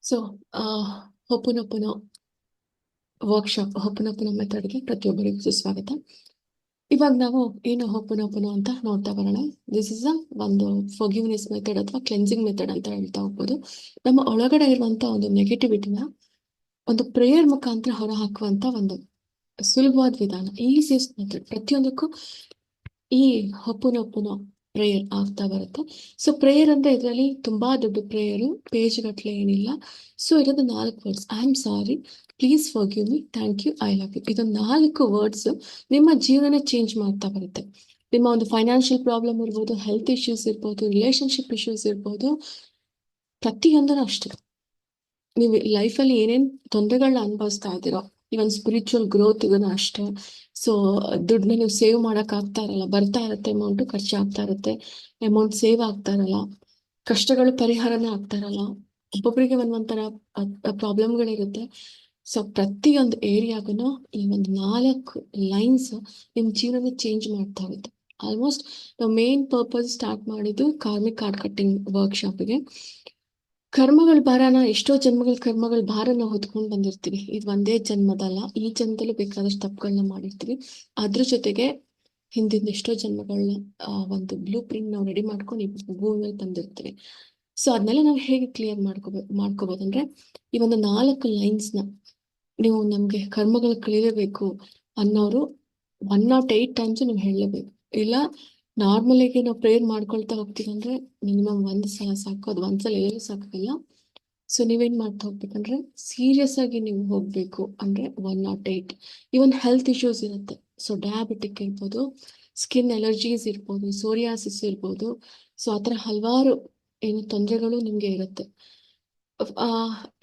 So ಹೊಪ್ಪುನೊಪ್ಪುನೋ workshop ಹೊಪ್ಪುನೊಪ್ಪುನೋ ಮೆಥಡ್ಗೆ ಪ್ರತಿಯೊಬ್ಬರಿಗೂ ಸುಸ್ವಾಗತ. ಇವಾಗ ನಾವು ಏನು ಹೊಪ್ಪುನೊಪ್ಪುನೋ ಅಂತ ನೋಡ್ತಾ ಬರೋಣ. ದಿಸ್ ಇಸ್ ಒಂದು ಫಾರ್ಗಿವ್ನೆಸ್ ಮೆಥಡ್ ಅಥವಾ ಕ್ಲೆನ್ಸಿಂಗ್ ಮೆಥಡ್ ಅಂತ ಹೇಳ್ತಾ ಹೋಗ್ಬೋದು. ನಮ್ಮ ಒಳಗಡೆ ಇರುವಂತ ಒಂದು ನೆಗೆಟಿವಿಟಿನ ಒಂದು ಪ್ರೇಯರ್ ಮುಖಾಂತರ ಹೊರ ಹಾಕುವಂತ ಒಂದು ಸುಲಭವಾದ ವಿಧಾನ, ಈಸಿಯಸ್ಟ್ ಮೆಥಡ್. ಪ್ರತಿಯೊಂದಕ್ಕೂ ಈ ಹೊಪ್ಪುನೊಪ್ಪುನೋ ಪ್ರೇಯರ್ ಆಗ್ತಾ ಬರುತ್ತೆ. ಸೊ ಪ್ರೇಯರ್ ಅಂದ್ರೆ ಇದರಲ್ಲಿ ತುಂಬಾ ದೊಡ್ಡ ಪ್ರೇಯರು, ಪೇಜ್ ಗಟ್ಲೆ ಏನಿಲ್ಲ. ಸೊ ಇರೋದು 4 words: I am sorry, please forgive me, thank you, I love you. ಇದು 4 ವರ್ಡ್ಸ್ ನಿಮ್ಮ ಜೀವನ ಚೇಂಜ್ ಮಾಡ್ತಾ ಬರುತ್ತೆ. ನಿಮ್ಮ ಒಂದು ಫೈನಾನ್ಷಿಯಲ್ ಪ್ರಾಬ್ಲಮ್ ಇರ್ಬೋದು, ಹೆಲ್ತ್ ಇಶ್ಯೂಸ್ ಇರ್ಬೋದು, ರಿಲೇಶನ್ಶಿಪ್ ಇಶ್ಯೂಸ್ ಇರ್ಬೋದು, ಪ್ರತಿಯೊಂದೂ ಅಷ್ಟೇ. ನೀವು ಲೈಫಲ್ಲಿ ಏನೇನ್ ತೊಂದರೆಗಳನ್ನ ಅನುಭವಿಸ್ತಾ ಇದ್ದೀರೋ, ಇವನ್ ಸ್ಪಿರಿಚುವಲ್ ಗ್ರೋತ್ ಇದನ್ನ ಅಷ್ಟೇ. ಸೊ ದುಡ್ಡನ್ನ ನೀವು ಸೇವ್ ಮಾಡಕ್ ಆಗ್ತಾ ಇರಲ್ಲ, ಬರ್ತಾ ಇರುತ್ತೆ ಅಮೌಂಟ್, ಖರ್ಚಾಗ್ತಾ ಇರುತ್ತೆ, ಅಮೌಂಟ್ ಸೇವ್ ಆಗ್ತಾ ಇರಲ್ಲ, ಕಷ್ಟಗಳು ಪರಿಹಾರನೇ ಆಗ್ತಾ ಇರಲ್ಲ, ಒಬ್ಬೊಬ್ಬರಿಗೆ ಒಂದೊಂಥರ ಪ್ರಾಬ್ಲಮ್ಗಳಿರುತ್ತೆ. ಸೊ ಪ್ರತಿಯೊಂದು ಏರಿಯಾಗೂ ಈ ಒಂದು 4 ಲೈನ್ಸ್ ನಿಮ್ ಜೀವನ ಚೇಂಜ್ ಮಾಡ್ತಾ ಇರುತ್ತೆ. ಆಲ್ಮೋಸ್ಟ್ ನಾವು ಮೇನ್ ಪರ್ಪಸ್ ಸ್ಟಾರ್ಟ್ ಮಾಡಿದ್ದು ಕಾರ್ಮಿಕ್ ಕಾರ್ಡ್ ಕಟ್ಟಿಂಗ್ ವರ್ಕ್ಶಾಪ್ಗೆ. ಕರ್ಮಗಳ ಭಾರನ, ಎಷ್ಟೋ ಜನ್ಮಗಳ ಕರ್ಮಗಳ ಭಾರನ ಹೊತ್ಕೊಂಡು ಬಂದಿರ್ತೀವಿ. ಇದು ಒಂದೇ ಜನ್ಮದಲ್ಲ, ಈ ಜನ್ಮದಲ್ಲೂ ಬೇಕಾದಷ್ಟು ತಪ್ಪುಗಳನ್ನ ಮಾಡಿರ್ತೀವಿ. ಅದ್ರ ಜೊತೆಗೆ ಹಿಂದಿನ ಎಷ್ಟೋ ಜನ್ಮಗಳನ್ನ ಒಂದು ಬ್ಲೂ ಪ್ರಿಂಟ್ ನಾವು ರೆಡಿ ಮಾಡ್ಕೊಂಡು ಈ ಭೂಮಿ ಮೇಲೆ ತಂದಿರ್ತೀವಿ. ಸೊ ಅದನ್ನೆಲ್ಲ ನಾವು ಹೇಗೆ ಕ್ಲಿಯರ್ ಮಾಡ್ಕೋಬೋದಂದ್ರೆ, ಈ ಒಂದು 4 ಲೈನ್ಸ್ನ ನೀವು ನಮ್ಗೆ ಕರ್ಮಗಳು ಕಳಿಲೇಬೇಕು ಅನ್ನೋರು 108 ಟೈಮ್ಸ್ ನೀವು ಹೇಳಲೇಬೇಕು. ಇಲ್ಲ ನಾರ್ಮಲಿಗೆ ನಾವು ಪ್ರೇಯರ್ ಮಾಡ್ಕೊಳ್ತಾ ಹೋಗ್ತೀವಿ ಅಂದ್ರೆ ಮಿನಿಮಮ್ 1 ಸಲ ಸಾಕು, ಅದು ಒಂದ್ಸಲ ಎಲ್ಲರೂ ಸಾಕಾಗಲ್ಲ. ಸೊ ನೀವೇನ್ ಮಾಡ್ತಾ ಹೋಗ್ಬೇಕಂದ್ರೆ ಸೀರಿಯಸ್ ಆಗಿ ನೀವು ಹೋಗ್ಬೇಕು ಅಂದ್ರೆ 108. ಇವನ್ ಹೆಲ್ತ್ ಇಶ್ಯೂಸ್ ಇರುತ್ತೆ. ಸೊ ಡಯಾಬಿಟಿಕ್ ಇರ್ಬೋದು, ಸ್ಕಿನ್ ಅಲರ್ಜೀಸ್ ಇರ್ಬೋದು, ಸೋರಿಯಾಸಿಸ್ ಇರ್ಬೋದು. ಸೊ ಆತರ ಹಲವಾರು ಏನು ತೊಂದರೆಗಳು ನಿಮ್ಗೆ ಇರುತ್ತೆ. ಆ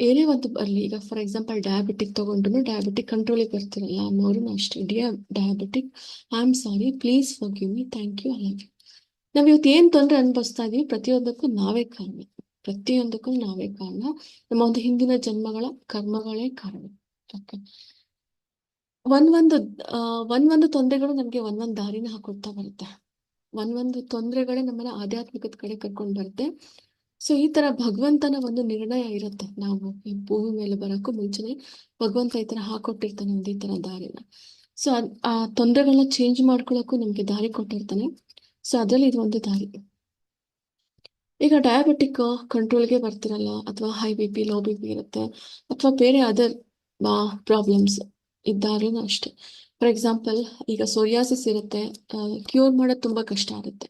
ಏನೇ ಒಂದು ಬರಲಿ, ಈಗ ಫಾರ್ ಎಕ್ಸಾಂಪಲ್ ಡಯಾಬಿಟಿಕ್ ತಗೊಂಡ್ರು, ಡಯಾಬಿಟಿಕ್ ಕಂಟ್ರೋಲಿಗೆ ಬರ್ತಿರಲ್ಲ ಅನ್ನೋರು ಅಷ್ಟೇ. Dear diabetic, I am sorry, please forgive me, thank you, I love you. ನಾವ್ ಇವತ್ತು ಏನ್ ತೊಂದರೆ ಅನುಭವಿಸ್ತಾ ಇದೀವಿ, ಪ್ರತಿಯೊಂದಕ್ಕೂ ನಾವೇ ಕಾರಣ. ಪ್ರತಿಯೊಂದಕ್ಕೂ ನಾವೇ ಕಾರಣ. ನಮ್ಮ ಒಂದು ಹಿಂದಿನ ಜನ್ಮಗಳ ಕರ್ಮಗಳೇ ಕಾರಣ. ಓಕೆ. ಒಂದೊಂದು ಒಂದೊಂದು ತೊಂದರೆಗಳು ನಮ್ಗೆ ಒಂದೊಂದು ದಾರಿನ ಹಾಕೊಡ್ತಾ ಬರುತ್ತೆ. ಒಂದೊಂದು ತೊಂದರೆಗಳೇ ನಮ್ಮನ್ನ ಆಧ್ಯಾತ್ಮಿಕದ ಕಡೆ ಕರ್ಕೊಂಡು ಬರುತ್ತೆ. ಸೊ ಈ ತರ ಭಗವಂತನ ಒಂದು ನಿರ್ಣಯ ಇರುತ್ತೆ. ನಾವು ಈ ಭೂಮಿ ಮೇಲೆ ಬರೋಕ್ಕೂ ಮುಂಚೆನೆ ಭಗವಂತ ಈ ತರ ಹಾಕೊಟ್ಟಿರ್ತಾನೆ ಒಂದು ಈ ತರ ದಾರಿನ. ಸೊ ಆ ತೊಂದರೆಗಳನ್ನ ಚೇಂಜ್ ಮಾಡ್ಕೊಳಕ್ಕೂ ನಮ್ಗೆ ದಾರಿ ಕೊಟ್ಟಿರ್ತಾನೆ. ಸೊ ಅದ್ರಲ್ಲಿ ಇದು ಒಂದು ದಾರಿ. ಈಗ ಡಯಾಬಿಟಿಕ್ ಕಂಟ್ರೋಲ್ಗೆ ಬರ್ತಿರಲ್ಲ, ಅಥವಾ high B P, low B P ಇರುತ್ತೆ, ಅಥವಾ ಬೇರೆ ಅದರ್ ಪ್ರಾಬ್ಲಮ್ಸ್ ಇದ್ದಾಗಲೂ ಅಷ್ಟೇ. ಫಾರ್ ಎಕ್ಸಾಂಪಲ್, ಈಗ ಸೋರಿಯಾಸಿಸ್ ಇರುತ್ತೆ, ಕ್ಯೂರ್ ಮಾಡೋದು ತುಂಬಾ ಕಷ್ಟ ಆಗುತ್ತೆ.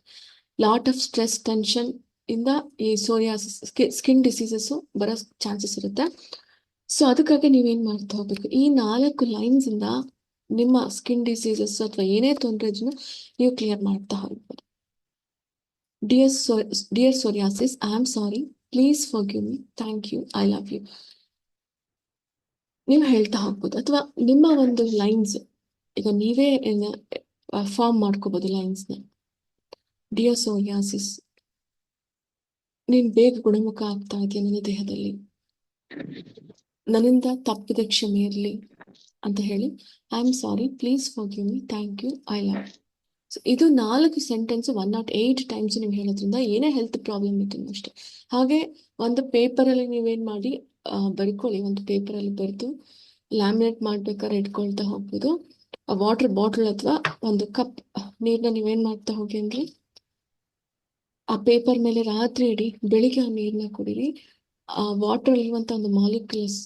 ಲಾಟ್ ಆಫ್ ಸ್ಟ್ರೆಸ್, ಟೆನ್ಷನ್ ಇಂದ ಈ ಸೋರಿಯಾಸಿಸ್, ಸ್ಕಿನ್ ಡಿಸೀಸಸ್ ಬರೋ ಚಾನ್ಸಸ್ ಇರುತ್ತೆ. ಸೊ ಅದಕ್ಕಾಗಿ ನೀವೇನ್ ಮಾಡ್ತಾ ಹೋಗ್ಬೇಕು, ಈ 4 ಲೈನ್ಸ್ ಇಂದ ನಿಮ್ಮ ಸ್ಕಿನ್ ಡಿಸೀಸಸ್ ಅಥವಾ ಏನೇ ತೊಂದರೆ ಇದ್ರೂ ನೀವು ಕ್ಲಿಯರ್ ಮಾಡ್ತಾ ಹೋಗ್ಬೋದು. Dear psoriasis, I am sorry, please forgive me, thank you, I love you. ನೀವು ಹೇಳ್ತಾ ಹೋಗ್ಬೋದು. ಅಥವಾ ನಿಮ್ಮ ಒಂದು ಲೈನ್ಸ್ ಈಗ ನೀವೇ ಫಾರ್ಮ್ ಮಾಡ್ಕೋಬಹುದು ಲೈನ್ಸ್ನ. ಡಿಯರ್ ಸೋರಿಯಾಸಿಸ್, ನೀನ್ ಬೇಗ ಗುಣಮುಖ ಆಗ್ತಾ ಇದೆಯಾ ನನ್ನ ದೇಹದಲ್ಲಿ, ನನ್ನಿಂದ ತಪ್ಪಿದ ಕ್ಷಮೆ ಇರಲಿ ಅಂತ ಹೇಳಿ. I am sorry, please forgive me, thank you, I love. ಇದು 4 ಸೆಂಟೆನ್ಸ್ 108 ಟೈಮ್ಸ್ ನೀವು ಹೇಳೋದ್ರಿಂದ ಏನೇ ಹೆಲ್ತ್ ಪ್ರಾಬ್ಲಮ್ ಇತ್ತು ಅಷ್ಟೇ. ಹಾಗೆ ಒಂದು ಪೇಪರ್ ಅಲ್ಲಿ ನೀವೇನ್ ಮಾಡಿ ಬರ್ಕೊಳ್ಳಿ. ಒಂದು ಪೇಪರ್ ಅಲ್ಲಿ ಬರೆದು ಲ್ಯಾಮಿನೇಟ್ ಮಾಡ್ಬೇಕಾದ್ರೆ ಇಟ್ಕೊಳ್ತಾ ಹೋಗ್ಬೋದು. ವಾಟರ್ ಬಾಟಲ್ ಅಥವಾ ಒಂದು ಕಪ್ ನೀರ್ನ ನೀವೇನ್ ಮಾಡ್ತಾ ಹೋಗಿ ಅಂದ್ರೆ ಆ ಪೇಪರ್ ಮೇಲೆ ರಾತ್ರಿ ಇಡಿ, ಬೆಳಿಗ್ಗೆ ಆ ನೀರ್ನ ಕುಡೀರಿ. ಆ ವಾಟರ್ ಇರುವಂತ ಒಂದು ಮಾಲಿಕ್ಯೂಲ್ಸ್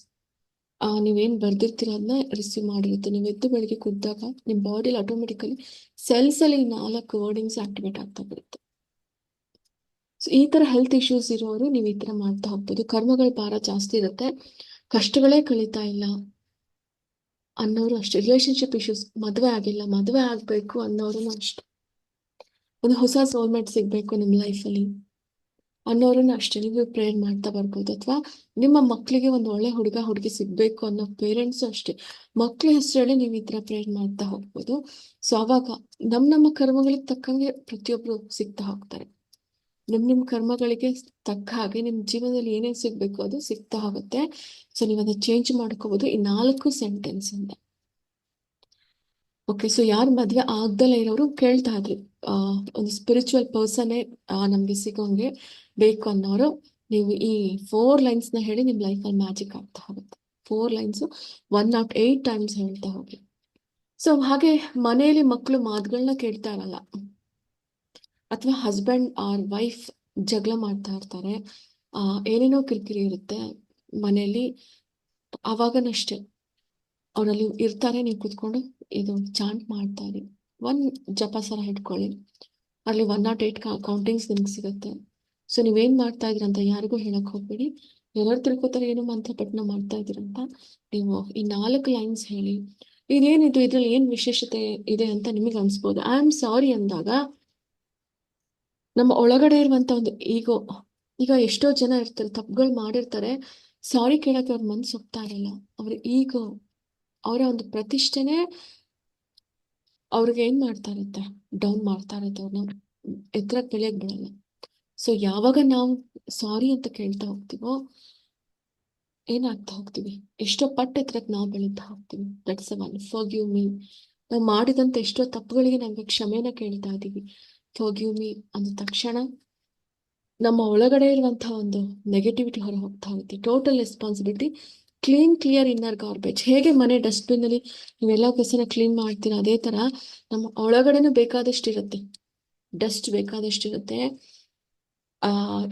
ನೀವೇನ್ ಬರ್ದಿರ್ತೀರ ಅದನ್ನ ರಿಸೀವ್ ಮಾಡಿರುತ್ತೆ. ನೀವು ಎದ್ದು ಬೆಳಿಗ್ಗೆ ಕುದ್ದಾಗ ನಿಮ್ ಬಾಡಿಲಿ ಆಟೋಮೆಟಿಕಲಿ ಸೆಲ್ಸ್ ಅಲ್ಲಿ 4 ವರ್ಡಿಂಗ್ಸ್ ಆಕ್ಟಿವೇಟ್ ಆಗ್ತಾ ಬರುತ್ತೆ. ಸೊ ಈ ತರ ಹೆಲ್ತ್ ಇಶ್ಯೂಸ್ ಇರೋರು ನೀವು ಈ ತರ ಮಾಡ್ತಾ ಹೋಗ್ಬೋದು. ಕರ್ಮಗಳ ಭಾರ ಜಾಸ್ತಿ ಇರುತ್ತೆ, ಕಷ್ಟಗಳೇ ಕಳೀತಾ ಇಲ್ಲ ಅನ್ನೋರು ಅಷ್ಟೇ. ರಿಲೇಶನ್ಶಿಪ್ ಇಶ್ಯೂಸ್, ಮದುವೆ ಆಗಿಲ್ಲ, ಮದುವೆ ಆಗ್ಬೇಕು ಅನ್ನೋರು ಅಷ್ಟೇ. ಒಂದು ಹೊಸ ಸೋಲ್ಮೇಟ್ ಸಿಗ್ಬೇಕು ನಿಮ್ ಲೈಫಲ್ಲಿ ಅನ್ನೋರನ್ನ ಅಷ್ಟೇ ನೀವು ಪ್ರೇಯರ್ ಮಾಡ್ತಾ ಬರ್ಬೋದು. ಅಥವಾ ನಿಮ್ಮ ಮಕ್ಕಳಿಗೆ ಒಂದು ಒಳ್ಳೆ ಹುಡುಗ ಹುಡುಗಿ ಸಿಗ್ಬೇಕು ಅನ್ನೋ ಪೇರೆಂಟ್ಸ್ ಅಷ್ಟೇ, ಮಕ್ಳ ಹೆಸರಲ್ಲಿ ನೀವು ಈ ತರ ಪ್ರೇಯರ್ ಮಾಡ್ತಾ ಹೋಗ್ಬೋದು. ಸೊ ಅವಾಗ ನಮ್ಮ ಕರ್ಮಗಳಿಗೆ ತಕ್ಕಂಗೆ ಪ್ರತಿಯೊಬ್ರು ಸಿಗ್ತಾ ಹೋಗ್ತಾರೆ. ನಿಮ್ ಕರ್ಮಗಳಿಗೆ ತಕ್ಕ ಹಾಗೆ ನಿಮ್ ಜೀವನದಲ್ಲಿ ಏನೇನ್ ಸಿಗ್ಬೇಕು ಅದು ಸಿಗ್ತಾ ಹೋಗುತ್ತೆ. ಸೊ ನೀವು ಅದನ್ನ ಚೇಂಜ್ ಮಾಡ್ಕೋಬಹುದು ಈ 4 ಸೆಂಟೆನ್ಸ್ ಇಂದ. ಓಕೆ. ಸೊ ಯಾರು ಮದ್ವೆ ಆಗ್ದಲೇ ಇರೋರು ಕೇಳ್ತಾ ಇದ್ರು, ಒಂದು ಸ್ಪಿರಿಚುವಲ್ ಪರ್ಸನ್ನೇ ನಮ್ಗೆ ಸಿಗೋಂಗೆ ಬೇಕು ಅನ್ನೋರು ನೀವು ಈ 4 ಲೈನ್ಸ್ನ ಹೇಳಿ ನಿಮ್ಮ ಲೈಫಲ್ಲಿ ಮ್ಯಾಜಿಕ್ ಆಗ್ತಾ ಹೋಗುತ್ತೆ. 4 ಲೈನ್ಸು 108 ಟೈಮ್ಸ್ ಹೇಳ್ತಾ ಹೋಗಿ. ಸೊ ಹಾಗೆ ಮನೆಯಲ್ಲಿ ಮಕ್ಕಳು ಮಾತುಗಳನ್ನ ಕೇಳ್ತಾ ಇರಲ್ಲ, ಅಥವಾ ಹಸ್ಬೆಂಡ್ ಆರ್ ವೈಫ್ ಜಗಳ ಮಾಡ್ತಾ ಇರ್ತಾರೆ, ಏನೇನೋ ಕಿರಿಕಿರಿ ಇರುತ್ತೆ ಮನೆಯಲ್ಲಿ. ಅವಾಗನಷ್ಟೇ ಅವರಲ್ಲಿ ಇರ್ತಾರೆ, ನೀವು ಕೂತ್ಕೊಂಡು ಇದು ಚಾಂಟ್ ಮಾಡ್ತಾ ಇರಿ, ಒನ್ ಜಪಸರ ಇಟ್ಕೊಳ್ಳಿ, ಅಲ್ಲಿ 108 ಕೌಂಟಿಂಗ್ಸ್ ನಿಮ್ಗೆ ಸಿಗುತ್ತೆ. ಸೊ ನೀವೇನ್ ಮಾಡ್ತಾ ಇದ್ದೀರಂತ ಯಾರಿಗೂ ಹೇಳಕ್ ಹೋಗ್ಬೇಡಿ. ಎಲ್ಲರೂ ತಿಳ್ಕೊತಾರೆ ಏನು ಮಂತ್ರ ಪಠಣ ಮಾಡ್ತಾ ಇದ್ದೀರಂತ. ನೀವು ಈ 4 ಲೈನ್ಸ್ ಹೇಳಿ. ಇದೇನಿದು, ಇದ್ರಲ್ಲಿ ಏನ್ ವಿಶೇಷತೆ ಇದೆ ಅಂತ ನಿಮಗೆ ಅನ್ಸ್ಬೋದು. ಐ ಆಮ್ ಸಾರಿ ಅಂದಾಗ ನಮ್ಮ ಒಳಗಡೆ ಇರುವಂತ ಒಂದು ಈಗೋ, ಈಗ ಎಷ್ಟೋ ಜನ ಇರ್ತಾರೆ ತಪ್ಪುಗಳು ಮಾಡಿರ್ತಾರೆ, ಸಾರಿ ಕೇಳಕ್ಕೆ ಅವ್ರ ಮನ್ಸು ಒಪ್ತಾ ಇರಲ್ಲ. ಅವ್ರ ಈಗೋ, ಅವರ ಒಂದು ಪ್ರತಿಷ್ಠೆನೆ ಅವ್ರಿಗೆ ಏನ್ ಮಾಡ್ತಾ ಇರುತ್ತೆ, ಡೌನ್ ಮಾಡ್ತಾ ಇರುತ್ತೆ, ಅವ್ರನ್ನ ಎತ್ತರಕ್ಕೆ ಬೆಳೆಯಕ್ ಬಿಡಲ್ಲ. ಸೊ ಯಾವಾಗ ನಾವು ಸಾರಿ ಅಂತ ಕೇಳ್ತಾ ಹೋಗ್ತೀವೋ ಏನಾಗ್ತಾ ಹೋಗ್ತೀವಿ, ಎಷ್ಟೋ ಪಟ್ಟು ಎತ್ತರಕ್ಕೆ ನಾವು ಬೆಳೀತಾ ಹೋಗ್ತೀವಿ. That's one forgive me. ನಾವು ಮಾಡಿದಂತ ಎಷ್ಟೋ ತಪ್ಪುಗಳಿಗೆ ನಮ್ಗೆ ಕ್ಷಮೆನ ಕೇಳ್ತಾ ಇದ್ದೀವಿ. ಫಾರ್ಗಿವ್ ಮೀ ಅಂದ ತಕ್ಷಣ ನಮ್ಮ ಒಳಗಡೆ ಇರುವಂತಹ ಒಂದು ನೆಗೆಟಿವಿಟಿ ಹೊರ ಹೋಗ್ತಾ ಹೋಗುತ್ತೆ. Total responsibility. Clear inner garbage. ಹೇಗೆ ಮನೆ ಡಸ್ಟ್ಬಿನ್ ಅಲ್ಲಿ ನೀವೆಲ್ಲ ಕಸನ ಕ್ಲೀನ್ ಮಾಡ್ತೀರಾ, ಅದೇ ತರ ನಮ್ಮ ಒಳಗಡೆನೂ ಬೇಕಾದಷ್ಟು ಇರುತ್ತೆ, ಡಸ್ಟ್ ಬೇಕಾದಷ್ಟು ಇರುತ್ತೆ.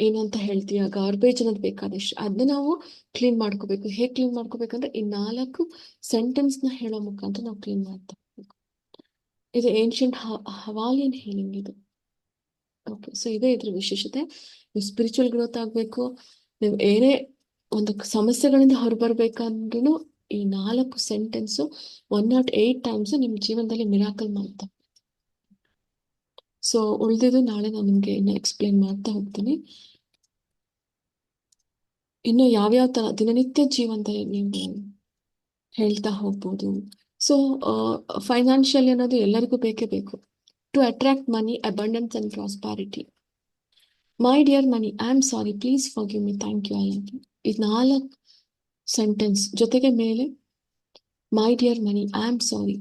ಏನಂತ ಹೇಳ್ತೀಯ, ಗಾರ್ಬೇಜ್ ಅನ್ನೋದು ಬೇಕಾದಷ್ಟು, ಅದನ್ನ ನಾವು ಕ್ಲೀನ್ ಮಾಡ್ಕೋಬೇಕು. ಹೇಗೆ ಕ್ಲೀನ್ ಮಾಡ್ಕೋಬೇಕಂದ್ರೆ ಈ 4 ಸೆಂಟೆನ್ಸ್ನ ಹೇಳೋ ಮುಖಾಂತರ ನಾವು ಕ್ಲೀನ್ ಮಾಡ್ತಾ ಹೋಗ್ಬೇಕು. ಇದು ಏನ್ಷಿಯಂಟ್ ಹವಾಲಿಯನ್ ಹೀಲಿಂಗ್ ಇದು. ಓಕೆ, ಸೊ ಇದೇ ಇದ್ರ ವಿಶೇಷತೆ. ನೀವು ಸ್ಪಿರಿಚುವಲ್ ಗ್ರೋತ್ ಆಗಬೇಕು, ನೀವು ಏನೇ ಒಂದು ಸಮಸ್ಯೆಗಳಿಂದ ಹೊರಬರ್ಬೇಕಂದ್ರೂ ಈ 4 ಸೆಂಟೆನ್ಸು 108 ಟೈಮ್ಸ್ ನಿಮ್ಮ ಜೀವನದಲ್ಲಿ ಮಿರಾಕಲ್ ಮಾಡ್ತಾ. ಸೊ ಉಳಿದಿದ್ದು ನಾಳೆ ನಾನು ನಿಮ್ಗೆ ಇನ್ನು ಎಕ್ಸ್ಪ್ಲೇನ್ ಮಾಡ್ತಾ ಹೋಗ್ತೀನಿ. ಇನ್ನು ಯಾವ್ಯಾವ ತರ ದಿನನಿತ್ಯ ಜೀವನದಲ್ಲಿ ನೀವು ಹೇಳ್ತಾ ಹೋಗ್ಬೋದು. ಸೊ ಫೈನಾನ್ಷಿಯಲ್ ಅನ್ನೋದು ಎಲ್ಲರಿಗೂ ಬೇಕೇ ಬೇಕು. To attract money, abundance and prosperity. My dear money, I am sorry, please forgive me, thank you, I love you. ಈ 4 ಸೆಂಟೆನ್ಸ್ ಜೊತೆಗೆ ಮೇಲೆ my dear money, I am sorry,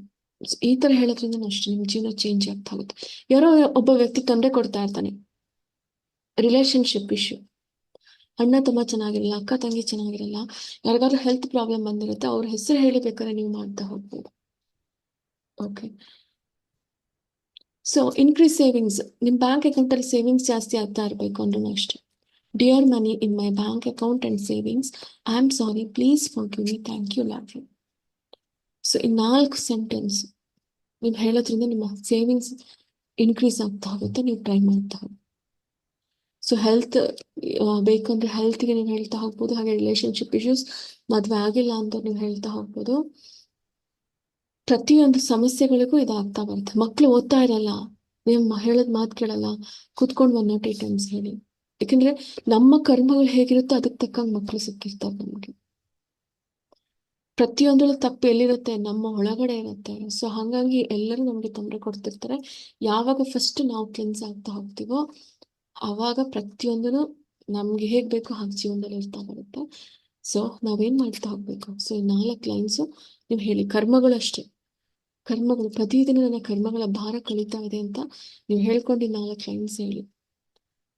ಈ ತರ ಹೇಳೋದ್ರಿಂದ ಅಷ್ಟೇ ನಿಮ್ ಜೀವನ ಚೇಂಜ್ ಆಗ್ತಾ ಹೋಗುತ್ತೆ. ಯಾರೋ ಒಬ್ಬ ವ್ಯಕ್ತಿ ತೊಂದರೆ ಕೊಡ್ತಾ ಇರ್ತಾನೆ, ರಿಲೇಶನ್ಶಿಪ್ ಇಶ್ಯೂ, ಅಣ್ಣ ತಮ್ಮ ಚೆನ್ನಾಗಿರಲ್ಲ, ಅಕ್ಕ ತಂಗಿ ಚೆನ್ನಾಗಿರಲ್ಲ, ಯಾರಿಗಾದ್ರೂ ಹೆಲ್ತ್ ಪ್ರಾಬ್ಲಮ್ ಬಂದಿರುತ್ತೆ, ಅವ್ರ ಹೆಸರು ಹೇಳಿ ಬೇಕಾದ್ರೆ ನೀವು ಮಾಡ್ತಾ ಹೋಗ್ಬೋದು. Okay, so increase savings. ನಿಮ್ ಬ್ಯಾಂಕ್ ಅಕೌಂಟ್ ಅಲ್ಲಿ ಸೇವಿಂಗ್ಸ್ ಜಾಸ್ತಿ ಆಗ್ತಾ ಇರಬೇಕು ಅಂದ್ರೂ ಅಷ್ಟೇ. Dear money in my bank account and savings, I am sorry, please forgive me, thank you, love you. So ಈ 4 ಸೆಂಟೆನ್ಸ್ ನೀವು ಹೇಳೋದ್ರಿಂದ ನಿಮ್ಮ ಸೇವಿಂಗ್ಸ್ ಇನ್ಕ್ರೀಸ್ ಆಗ್ತಾ ಹೋಗುತ್ತೆ. ನೀವು ಟ್ರೈ ಮಾಡ್ತಾ ಹೋಗಿ. ಸೊ ಹೆಲ್ತ್ ಬೇಕಂದ್ರೆ ಹೆಲ್ತ್ಗೆ ನೀವು ಹೇಳ್ತಾ ಹೋಗ್ಬೋದು. ಹಾಗೆ ರಿಲೇಶನ್ಶಿಪ್ ಇಶ್ಯೂಸ್, ಮದುವೆ ಆಗಿಲ್ಲ ಅಂತ ನೀವು ಹೇಳ್ತಾ ಹೋಗ್ಬೋದು. ಪ್ರತಿಯೊಂದು ಸಮಸ್ಯೆಗಳಿಗೂ ಇದಾಗ್ತಾ ಬರುತ್ತೆ. ಮಕ್ಳು ಓದ್ತಾ ಇರಲ್ಲ, ನೀವು ಹೇಳೋದ್ ಮಾತು ಕೇಳಲ್ಲ, ಕುತ್ಕೊಂಡು 108 ಟೈಮ್ಸ್ ಹೇಳಿ. ಯಾಕಂದ್ರೆ ನಮ್ಮ ಕರ್ಮಗಳು ಹೇಗಿರುತ್ತೋ ಅದಕ್ಕೆ ತಕ್ಕಂಗೆ ಮಕ್ಳು ಸಿಕ್ಕಿರ್ತಾರೆ ನಮ್ಗೆ. ಪ್ರತಿಯೊಂದರಲ್ಲೂ ತಪ್ಪು ಎಲ್ಲಿರುತ್ತೆ, ನಮ್ಮ ಒಳಗಡೆ ಇರುತ್ತೆ. ಸೊ ಹಾಗಾಗಿ ಎಲ್ಲರೂ ನಮ್ಗೆ ತೊಂದರೆ ಕೊಡ್ತಿರ್ತಾರೆ. ಯಾವಾಗ ಫಸ್ಟ್ ನಾವು ಕ್ಲೆನ್ಸ್ ಆಗ್ತಾ ಹೋಗ್ತೀವೋ ಆವಾಗ ಪ್ರತಿಯೊಂದನು ನಮ್ಗೆ ಹೇಗ್ ಬೇಕೋ ಹಾಗೆ ಜೀವನದಲ್ಲಿ ಇರ್ತಾ ಬರುತ್ತೆ. ಸೊ ನಾವೇನ್ ಮಾಡ್ತಾ ಹೋಗ್ಬೇಕು. ಸೊ ಈ 4 ಲೈನ್ಸು ನೀವು ಹೇಳಿ. ಕರ್ಮಗಳು ಅಷ್ಟೇ, ಕರ್ಮಗಳು ಪ್ರತಿದಿನ ನನ್ನ ಕರ್ಮಗಳ ಭಾರ ಕಳೀತಾ ಇದೆ ಅಂತ ನೀವು ಹೇಳ್ಕೊಂಡು 4 ಲೈನ್ಸ್ ಹೇಳಿ.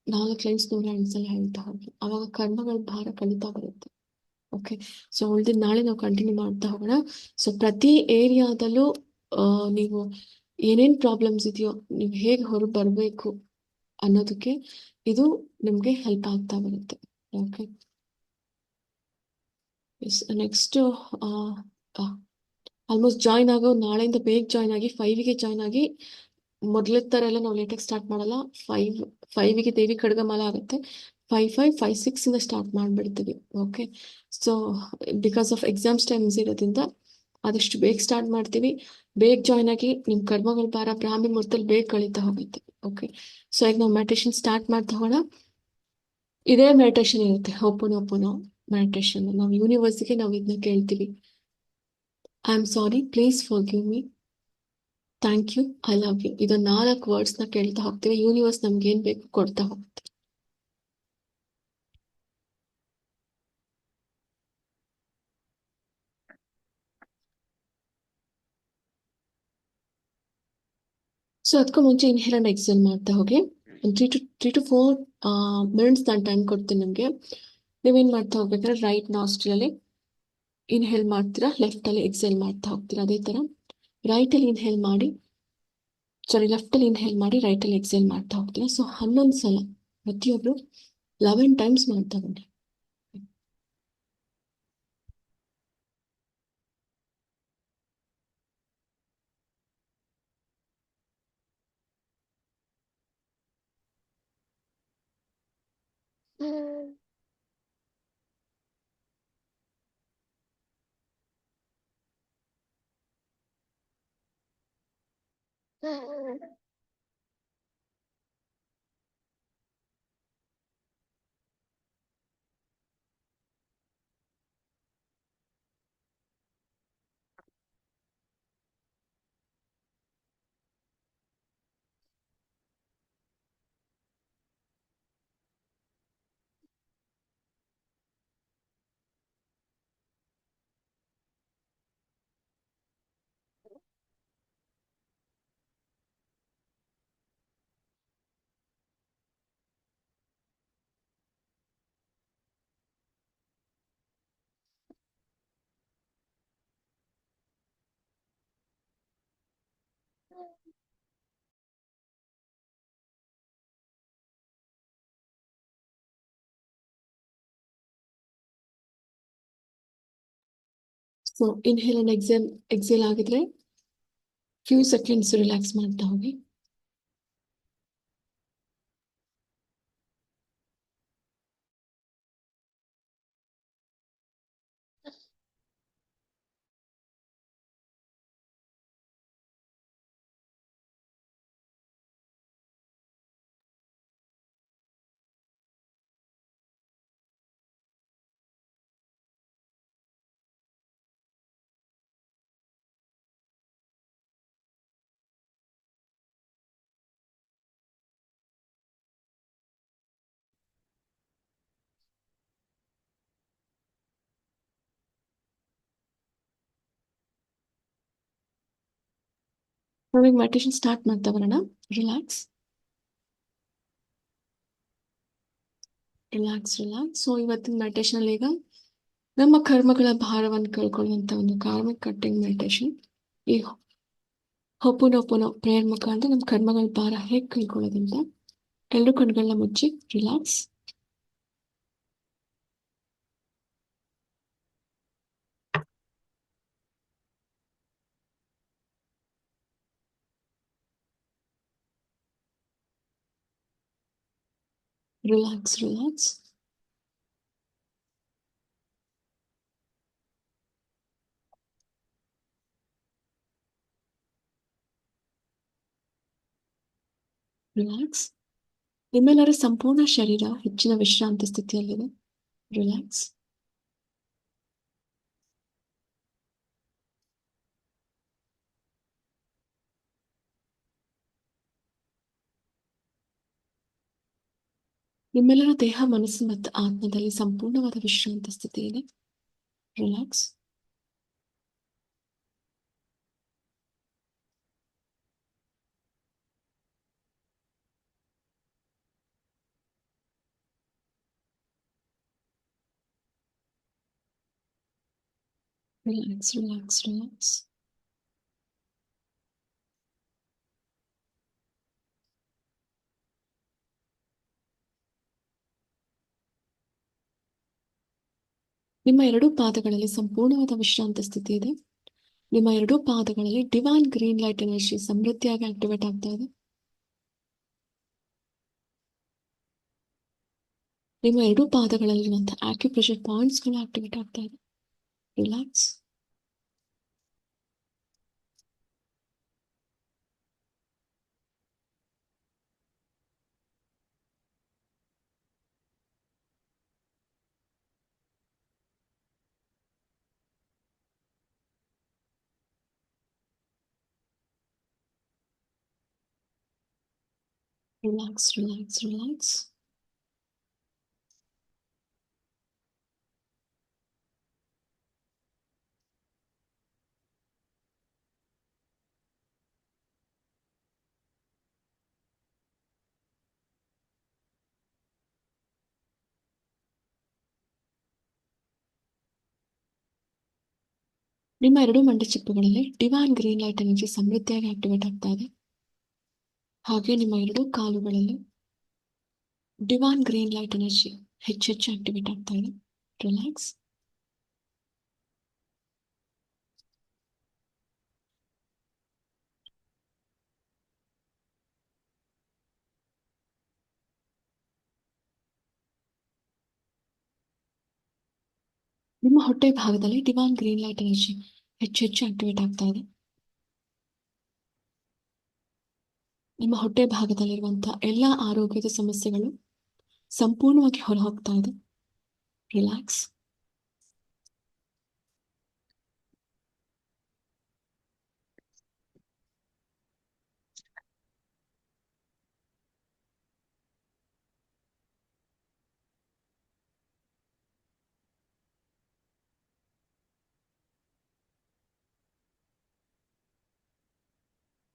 4 ಲೈನ್ಸ್ 108 ಸಲ ಹೇಳ್ತಾ ಹೋಗಿ, ಅವಾಗ ಕರ್ಮಗಳ ಭಾರ ಕಳೀತಾ ಬರುತ್ತೆ. ಓಕೆ, ಸೊ ಉಳಿದಿದ್ದು ನಾಳೆ ನಾವು ಕಂಟಿನ್ಯೂ ಮಾಡ್ತಾ ಹೋಗೋಣ. ಸೊ ಪ್ರತಿ ಏರಿಯಾದಲ್ಲೂ ನೀವು ಏನೇನ್ ಪ್ರಾಬ್ಲಮ್ಸ್ ಇದೆಯೋ ನೀವು ಹೇಗೆ ಹೊರ ಬರಬೇಕು ಅನ್ನೋದಕ್ಕೆ ಇದು ನಿಮ್ಗೆ ಹೆಲ್ಪ್ ಆಗ್ತಾ ಬರುತ್ತೆ. ಓಕೆ, ನೆಕ್ಸ್ಟ್ ಆಲ್ಮೋಸ್ಟ್ ಜಾಯ್ನ್ ಆಗೋ ನಾಳೆಯಿಂದ ಬೇಗ ಜಾಯ್ನ್ ಆಗಿ 5ಗೆ ಜಾಯ್ನ್ ಆಗಿ. ಮೊದಲಿನ ಥರ ಎಲ್ಲ ನಾವು ಲೇಟಾಗಿ ಸ್ಟಾರ್ಟ್ ಮಾಡಲ್ಲ. 5ಗೆ ದೇವಿ ಖಡ್ಗಮಾಲ ಆಗುತ್ತೆ. 5, 6 ಇಂದ ಸ್ಟಾರ್ಟ್ ಮಾಡಿಬಿಡ್ತೀವಿ. Okay, so because of exams times ಇರೋದ್ರಿಂದ ಆದಷ್ಟು ಬೇಗ ಸ್ಟಾರ್ಟ್ ಮಾಡ್ತೀವಿ. ಬೇಗ ಜಾಯ್ನ್ ಆಗಿ ನಿಮ್ಮ ಕರ್ಮಗಳ ಭಾರ ಬ್ರಾಹ್ಮಿ ಮುಹೂರ್ತದಲ್ಲಿ ಬೇಗ ಕಳೀತಾ ಹೋಗುತ್ತೆ. ಓಕೆ, ಸೊ ಈಗ ನಾವು ಮೆಡಿಟೇಷನ್ ಸ್ಟಾರ್ಟ್ ಮಾಡ್ತಾ ಹೋಗೋಣ. ಇದೇ ಮೆಡಿಟೇಷನ್ ಇರುತ್ತೆ, ಓಪನ್ ಮೆಡಿಟೇಷನ್. ನಾವು ಯೂನಿವರ್ಸ್ಗೆ ನಾವು ಇದನ್ನ ಕೇಳ್ತೀವಿ. I am sorry, please forgive me, thank you, I love you. ಇದು 4 ವರ್ಡ್ಸ್ನ ಕೇಳ್ತಾ ಹೋಗ್ತೀವಿ. ಯೂನಿವರ್ಸ್ ನಮ್ಗೆ ಏನ್ ಬೇಕು ಕೊಡ್ತಾ ಹೋಗುತ್ತೆ. ಸೊ ಅದಕ್ಕೂ ಮುಂಚೆ ಇನ್ಹೇಲ್ ಅಂಡ್ ಎಕ್ಸೇಲ್ ಮಾಡ್ತಾ ಹೋಗಿ. ತ್ರೀ ಟು ಫೋರ್ ಮಿನಿಟ್ಸ್ ನಾನು ಟೈಮ್ ಕೊಡ್ತೀನಿ ನಿಮಗೆ. ನೀವೇನು ಮಾಡ್ತಾ ಹೋಗ್ಬೇಕಾದ್ರೆ ರೈಟ್ ನಾಸ್ಟ್ರಲ್ಲಿ ಇನ್ಹೇಲ್ ಮಾಡ್ತೀರಾ, ಲೆಫ್ಟಲ್ಲಿ ಎಕ್ಸೇಲ್ ಮಾಡ್ತಾ ಹೋಗ್ತೀರಾ. ಅದೇ ಥರ ರೈಟಲ್ಲಿ ಇನ್ಹೇಲ್ ಮಾಡಿ, ಸಾರಿ ಲೆಫ್ಟಲ್ಲಿ ಇನ್ಹೇಲ್ ಮಾಡಿ ರೈಟಲ್ಲಿ ಎಕ್ಸೇಲ್ ಮಾಡ್ತಾ ಹೋಗ್ತೀರಾ. ಸೊ 11 ಸಲ ಪ್ರತಿಯೊಬ್ಬರು 11 ಟೈಮ್ಸ್ ಮಾಡ್ತಾ ಬನ್ನಿ. ಸೊ ಇನ್ಹೇಲ್ ಅಂಡ್ ಎಕ್ಸೇಲ್ ಆಗಿದ್ರೆ ಫ್ಯೂ ಸೆಕೆಂಡ್ಸ್ ರಿಲ್ಯಾಕ್ಸ್ ಮಾಡ್ತಾ ಹೋಗಿ. ನಾವೀಗ ಮೆಡಿಟೇಷನ್ ಸ್ಟಾರ್ಟ್ ಮಾಡ್ತಾ ಬರೋಣ. Relax relax relax. ಸೊ ಇವತ್ತಿನ ಮೆಡಿಟೇಷನ್ ಅಲ್ಲಿ ಈಗ ನಮ್ಮ ಕರ್ಮಗಳ ಭಾರವನ್ನು ಕಳ್ಕೊಳ್ಳುವಂತ ಒಂದು ಕಾರ್ಮಿಕ್ ಕಟ್ಟಿಂಗ್ ಮೆಡಿಟೇಷನ್. ಈ ಹೊಪುನೊಪುನೊ ಪ್ರೇಯರ್ ಮುಖಾಂತರ ನಮ್ಮ ಕರ್ಮಗಳ ಭಾರ ಹೇಗೆ ಕಳ್ಕೊಳ್ಳೋದಂತ. ಎರಡು ಕಣ್ಗಳನ್ನ ಮುಚ್ಚಿ ರಿಲ್ಯಾಕ್ಸ್. Relax relax. ರಿಲ್ಯಾಕ್ಸ್. ನಿಮ್ಮೆಲ್ಲರ ಸಂಪೂರ್ಣ ಶರೀರ ಹೆಚ್ಚಿನ ವಿಶ್ರಾಂತಿ ಸ್ಥಿತಿಯಲ್ಲಿದೆ. ರಿಲ್ಯಾಕ್ಸ್. ನಿಮ್ಮೆಲ್ಲರ ದೇಹ ಮನಸ್ಸು ಮತ್ತು ಆತ್ಮದಲ್ಲಿ ಸಂಪೂರ್ಣವಾದ ವಿಶ್ರಾಂತಿ ಸ್ಥಿತಿ ಇದೆ. ರಿಲ್ಯಾಕ್ಸ್. Relax relax relax. ನಿಮ್ಮ ಎರಡೂ ಪಾದಗಳಲ್ಲಿ ಸಂಪೂರ್ಣವಾದ ವಿಶ್ರಾಂತಿ ಸ್ಥಿತಿ ಇದೆ. ನಿಮ್ಮ ಎರಡೂ ಪಾದಗಳಲ್ಲಿ ಡಿವೈನ್ ಗ್ರೀನ್ ಲೈಟ್ ಎನರ್ಜಿ ಸಮೃದ್ಧಿಯಾಗಿ ಆಕ್ಟಿವೇಟ್ ಆಗ್ತಾ ಇದೆ. ನಿಮ್ಮ ಎರಡೂ ಪಾದಗಳಲ್ಲಿರುವಂತಹ ಆಕ್ಯುಪ್ರೆಷರ್ ಪಾಯಿಂಟ್ಸ್ಗಳು ಆಕ್ಟಿವೇಟ್ ಆಗ್ತಾ ಇದೆ. ರಿಲ್ಯಾಕ್ಸ್. Relax relax relax. ನಿಮ್ಮ ಎರಡು ಮಂಡಿ ಚಿಪ್ಪುಗಳಲ್ಲಿ ಡಿವೈನ್ ಗ್ರೀನ್ ಲೈಟ್ ಎನರ್ಜಿ ಸಮೃದ್ಧಿಯಾಗಿ ಆಕ್ಟಿವೇಟ್ ಆಗ್ತಾ ಇದೆ. ಹಾಗೆ ನಿಮ್ಮ ಎರಡು ಕಾಲುಗಳಲ್ಲಿ ಡಿವೈನ್ ಗ್ರೀನ್ ಲೈಟ್ ಎನರ್ಜಿ ಹೆಚ್ಚೆಚ್ಚು ಆಕ್ಟಿವೇಟ್ ಆಗ್ತಾ ಇದೆ. ರಿಲ್ಯಾಕ್ಸ್. ನಿಮ್ಮ ಹೊಟ್ಟೆ ಭಾಗದಲ್ಲಿ ಡಿವೈನ್ ಗ್ರೀನ್ ಲೈಟ್ ಎನರ್ಜಿ ಹೆಚ್ಚೆಚ್ಚು ಆಕ್ಟಿವೇಟ್ ಆಗ್ತಾ ಇದೆ. ನಿಮ್ಮ ಹೊಟ್ಟೆ ಭಾಗದಲ್ಲಿರುವಂತಹ ಎಲ್ಲಾ ಆರೋಗ್ಯದ ಸಮಸ್ಯೆಗಳು ಸಂಪೂರ್ಣವಾಗಿ ಹೊರಹೋಗ್ತಾ ಇದೆ. ರಿಲ್ಯಾಕ್ಸ್.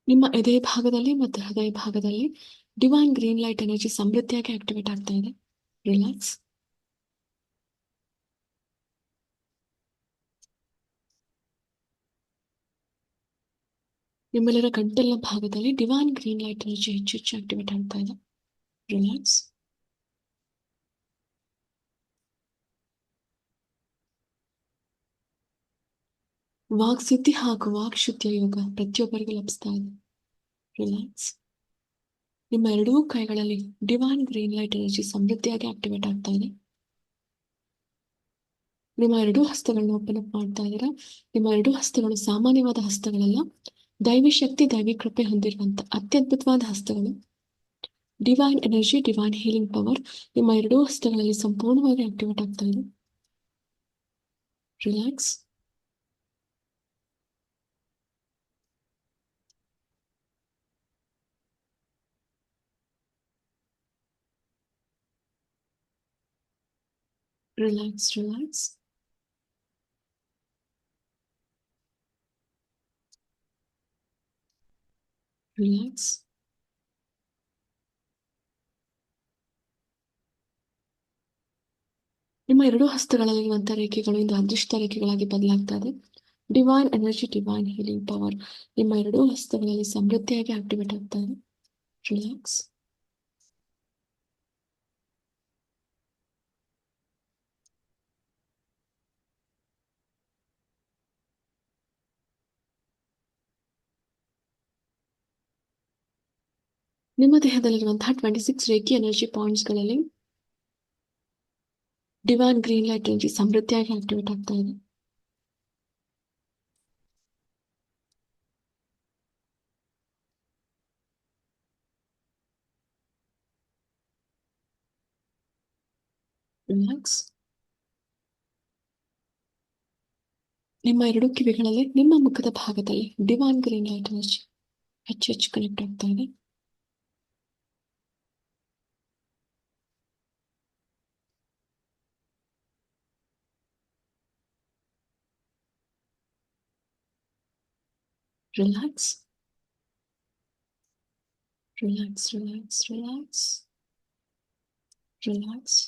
ನಿಮ್ಮ ಎದೆ ಭಾಗದಲ್ಲಿ ಮತ್ತು ಹೃದಯ ಭಾಗದಲ್ಲಿ ಡಿವೈನ್ ಗ್ರೀನ್ ಲೈಟ್ ಎನರ್ಜಿ ಸಮೃದ್ಧಿಯಾಗಿ ಆಕ್ಟಿವೇಟ್ ಆಗ್ತಾ ಇದೆ. ರಿಲ್ಯಾಕ್ಸ್. ನಿಮ್ಮೆಲ್ಲರ ಗಂಟಲಿನ ಭಾಗದಲ್ಲಿ ಡಿವೈನ್ ಗ್ರೀನ್ ಲೈಟ್ ಎನರ್ಜಿ ಹೆಚ್ಚು ಹೆಚ್ಚು ಆಕ್ಟಿವೇಟ್ ಆಗ್ತಾ ಇದೆ. ರಿಲ್ಯಾಕ್ಸ್. ವಾಕ್ ಸಿದ್ಧಿ ಹಾಗೂ ವಾಕ್ ಶುದ್ಧಿಯ ಯೋಗ ಪ್ರತಿಯೊಬ್ಬರಿಗೂ ಲಭಿಸ್ತಾ ಇದೆ. ರಿಲ್ಯಾಕ್ಸ್. ನಿಮ್ಮ ಎರಡೂ ಕೈಗಳಲ್ಲಿ ಡಿವೈನ್ ಗ್ರೀನ್ ಲೈಟ್ ಎನರ್ಜಿ ಸಮೃದ್ಧಿಯಾಗಿ ಆಕ್ಟಿವೇಟ್ ಆಗ್ತಾ ಇದೆ. ನಿಮ್ಮ ಎರಡೂ ಹಸ್ತಗಳನ್ನ ಓಪನ್ ಅಪ್ ಮಾಡ್ತಾ ಇದ್ದೀರಾ. ನಿಮ್ಮ ಎರಡೂ ಹಸ್ತಗಳು ಸಾಮಾನ್ಯವಾದ ಹಸ್ತಗಳಲ್ಲ, ದೈವಿ ಶಕ್ತಿ, ದೈವಿ ಕೃಪೆ ಹೊಂದಿರುವಂತ ಅತ್ಯದ್ಭುತವಾದ ಹಸ್ತಗಳು. Divine energy, divine healing power ನಿಮ್ಮ ಎರಡೂ ಹಸ್ತಗಳಲ್ಲಿ ಸಂಪೂರ್ಣವಾಗಿ ಆಕ್ಟಿವೇಟ್ ಆಗ್ತಾ ಇದೆ. ರಿಲ್ಯಾಕ್ಸ್. ರಿಲ್ಯಾಕ್ಸ್. ರಿಲ್ಯಾಕ್ಸ್. ರಿಲ್ಯಾಕ್ಸ್. ನಿಮ್ಮ ಎರಡೂ ಹಸ್ತಗಳಲ್ಲಿರುವಂತಹ ರೇಖೆಗಳು ಇಂದು ಅದೃಷ್ಟ ರೇಖೆಗಳಾಗಿ ಬದಲಾಗ್ತಾ ಇದೆ. Divine energy, divine healing power ನಿಮ್ಮ ಎರಡೂ ಹಸ್ತಗಳಲ್ಲಿ ಸಮೃದ್ಧಿಯಾಗಿ ಆಕ್ಟಿವೇಟ್ ಆಗ್ತಾ ಇದೆ. ರಿಲ್ಯಾಕ್ಸ್. ನಿಮ್ಮ ದೇಹದಲ್ಲಿರುವಂತಹ 26 ರೇಖಿ ಎನರ್ಜಿ ಪಾಯಿಂಟ್ಸ್ಗಳಲ್ಲಿ ಡಿವೈನ್ ಗ್ರೀನ್ ಲೈಟ್ ಎನರ್ಜಿ ಸಮೃದ್ಧಿಯಾಗಿ ಆಕ್ಟಿವೇಟ್ ಆಗ್ತಾ ಇದೆ. ರಿಲ್ಯಾಕ್ಸ್. ನಿಮ್ಮ ಎರಡು ಕಿವಿಗಳಲ್ಲಿ ನಿಮ್ಮ ಮುಖದ ಭಾಗದಲ್ಲಿ ಡಿವೈನ್ ಗ್ರೀನ್ ಲೈಟ್ ಎನರ್ಜಿ ಹೆಚ್ಚು ಹೆಚ್ಚು ಕನೆಕ್ಟ್ ಆಗ್ತಾ ಇದೆ. Relax. Relax. Relax. Relax. Relax.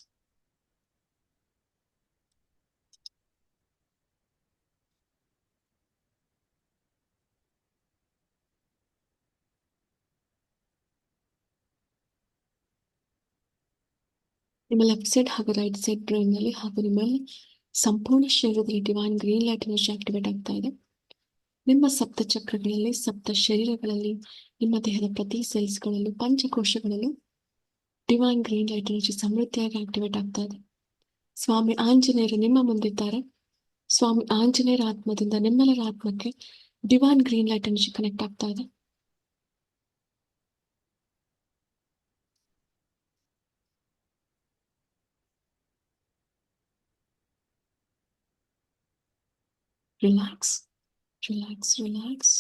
ನಿಮ್ಮ ಲೆಫ್ಟ್ ಸೈಡ್ ಹಾಗೂ ರೈಟ್ ಸೈಡ್ ಬ್ರೈನ್ ನಲ್ಲಿ ಹಾಗೂ ನಿಮ್ಮಲ್ಲಿ ಸಂಪೂರ್ಣ ಶರೀರದಲ್ಲಿ divine green light energy activate ಆಗ್ತಾ ಇದೆ. ನಿಮ್ಮ ಸಪ್ತ ಚಕ್ರಗಳಲ್ಲಿ, ಸಪ್ತ ಶರೀರಗಳಲ್ಲಿ, ನಿಮ್ಮ ದೇಹದ ಪ್ರತಿ ಸೆಲ್ಸ್ಗಳಲ್ಲೂ, ಪಂಚಕೋಶಗಳಲ್ಲೂ ಡಿವೈನ್ ಗ್ರೀನ್ ಲೈಟ್ ಎನರ್ಜಿ ಸಮೃದ್ಧಿಯಾಗಿ ಆಕ್ಟಿವೇಟ್ ಆಗ್ತಾ ಇದೆ. ಸ್ವಾಮಿ ಆಂಜನೇಯರು ನಿಮ್ಮ ಮುಂದಿದ್ದಾರೆ. ಸ್ವಾಮಿ ಆಂಜನೇಯರ ಆತ್ಮದಿಂದ ನಿಮ್ಮೆಲ್ಲರ ಆತ್ಮಕ್ಕೆ divine green light energy connect ಆಗ್ತಾ ಇದೆ. ರಿಲ್ಯಾಕ್ಸ್. ರಿಲ್ಯಾಕ್ಸ್. ರಿಲ್ಯಾಕ್ಸ್.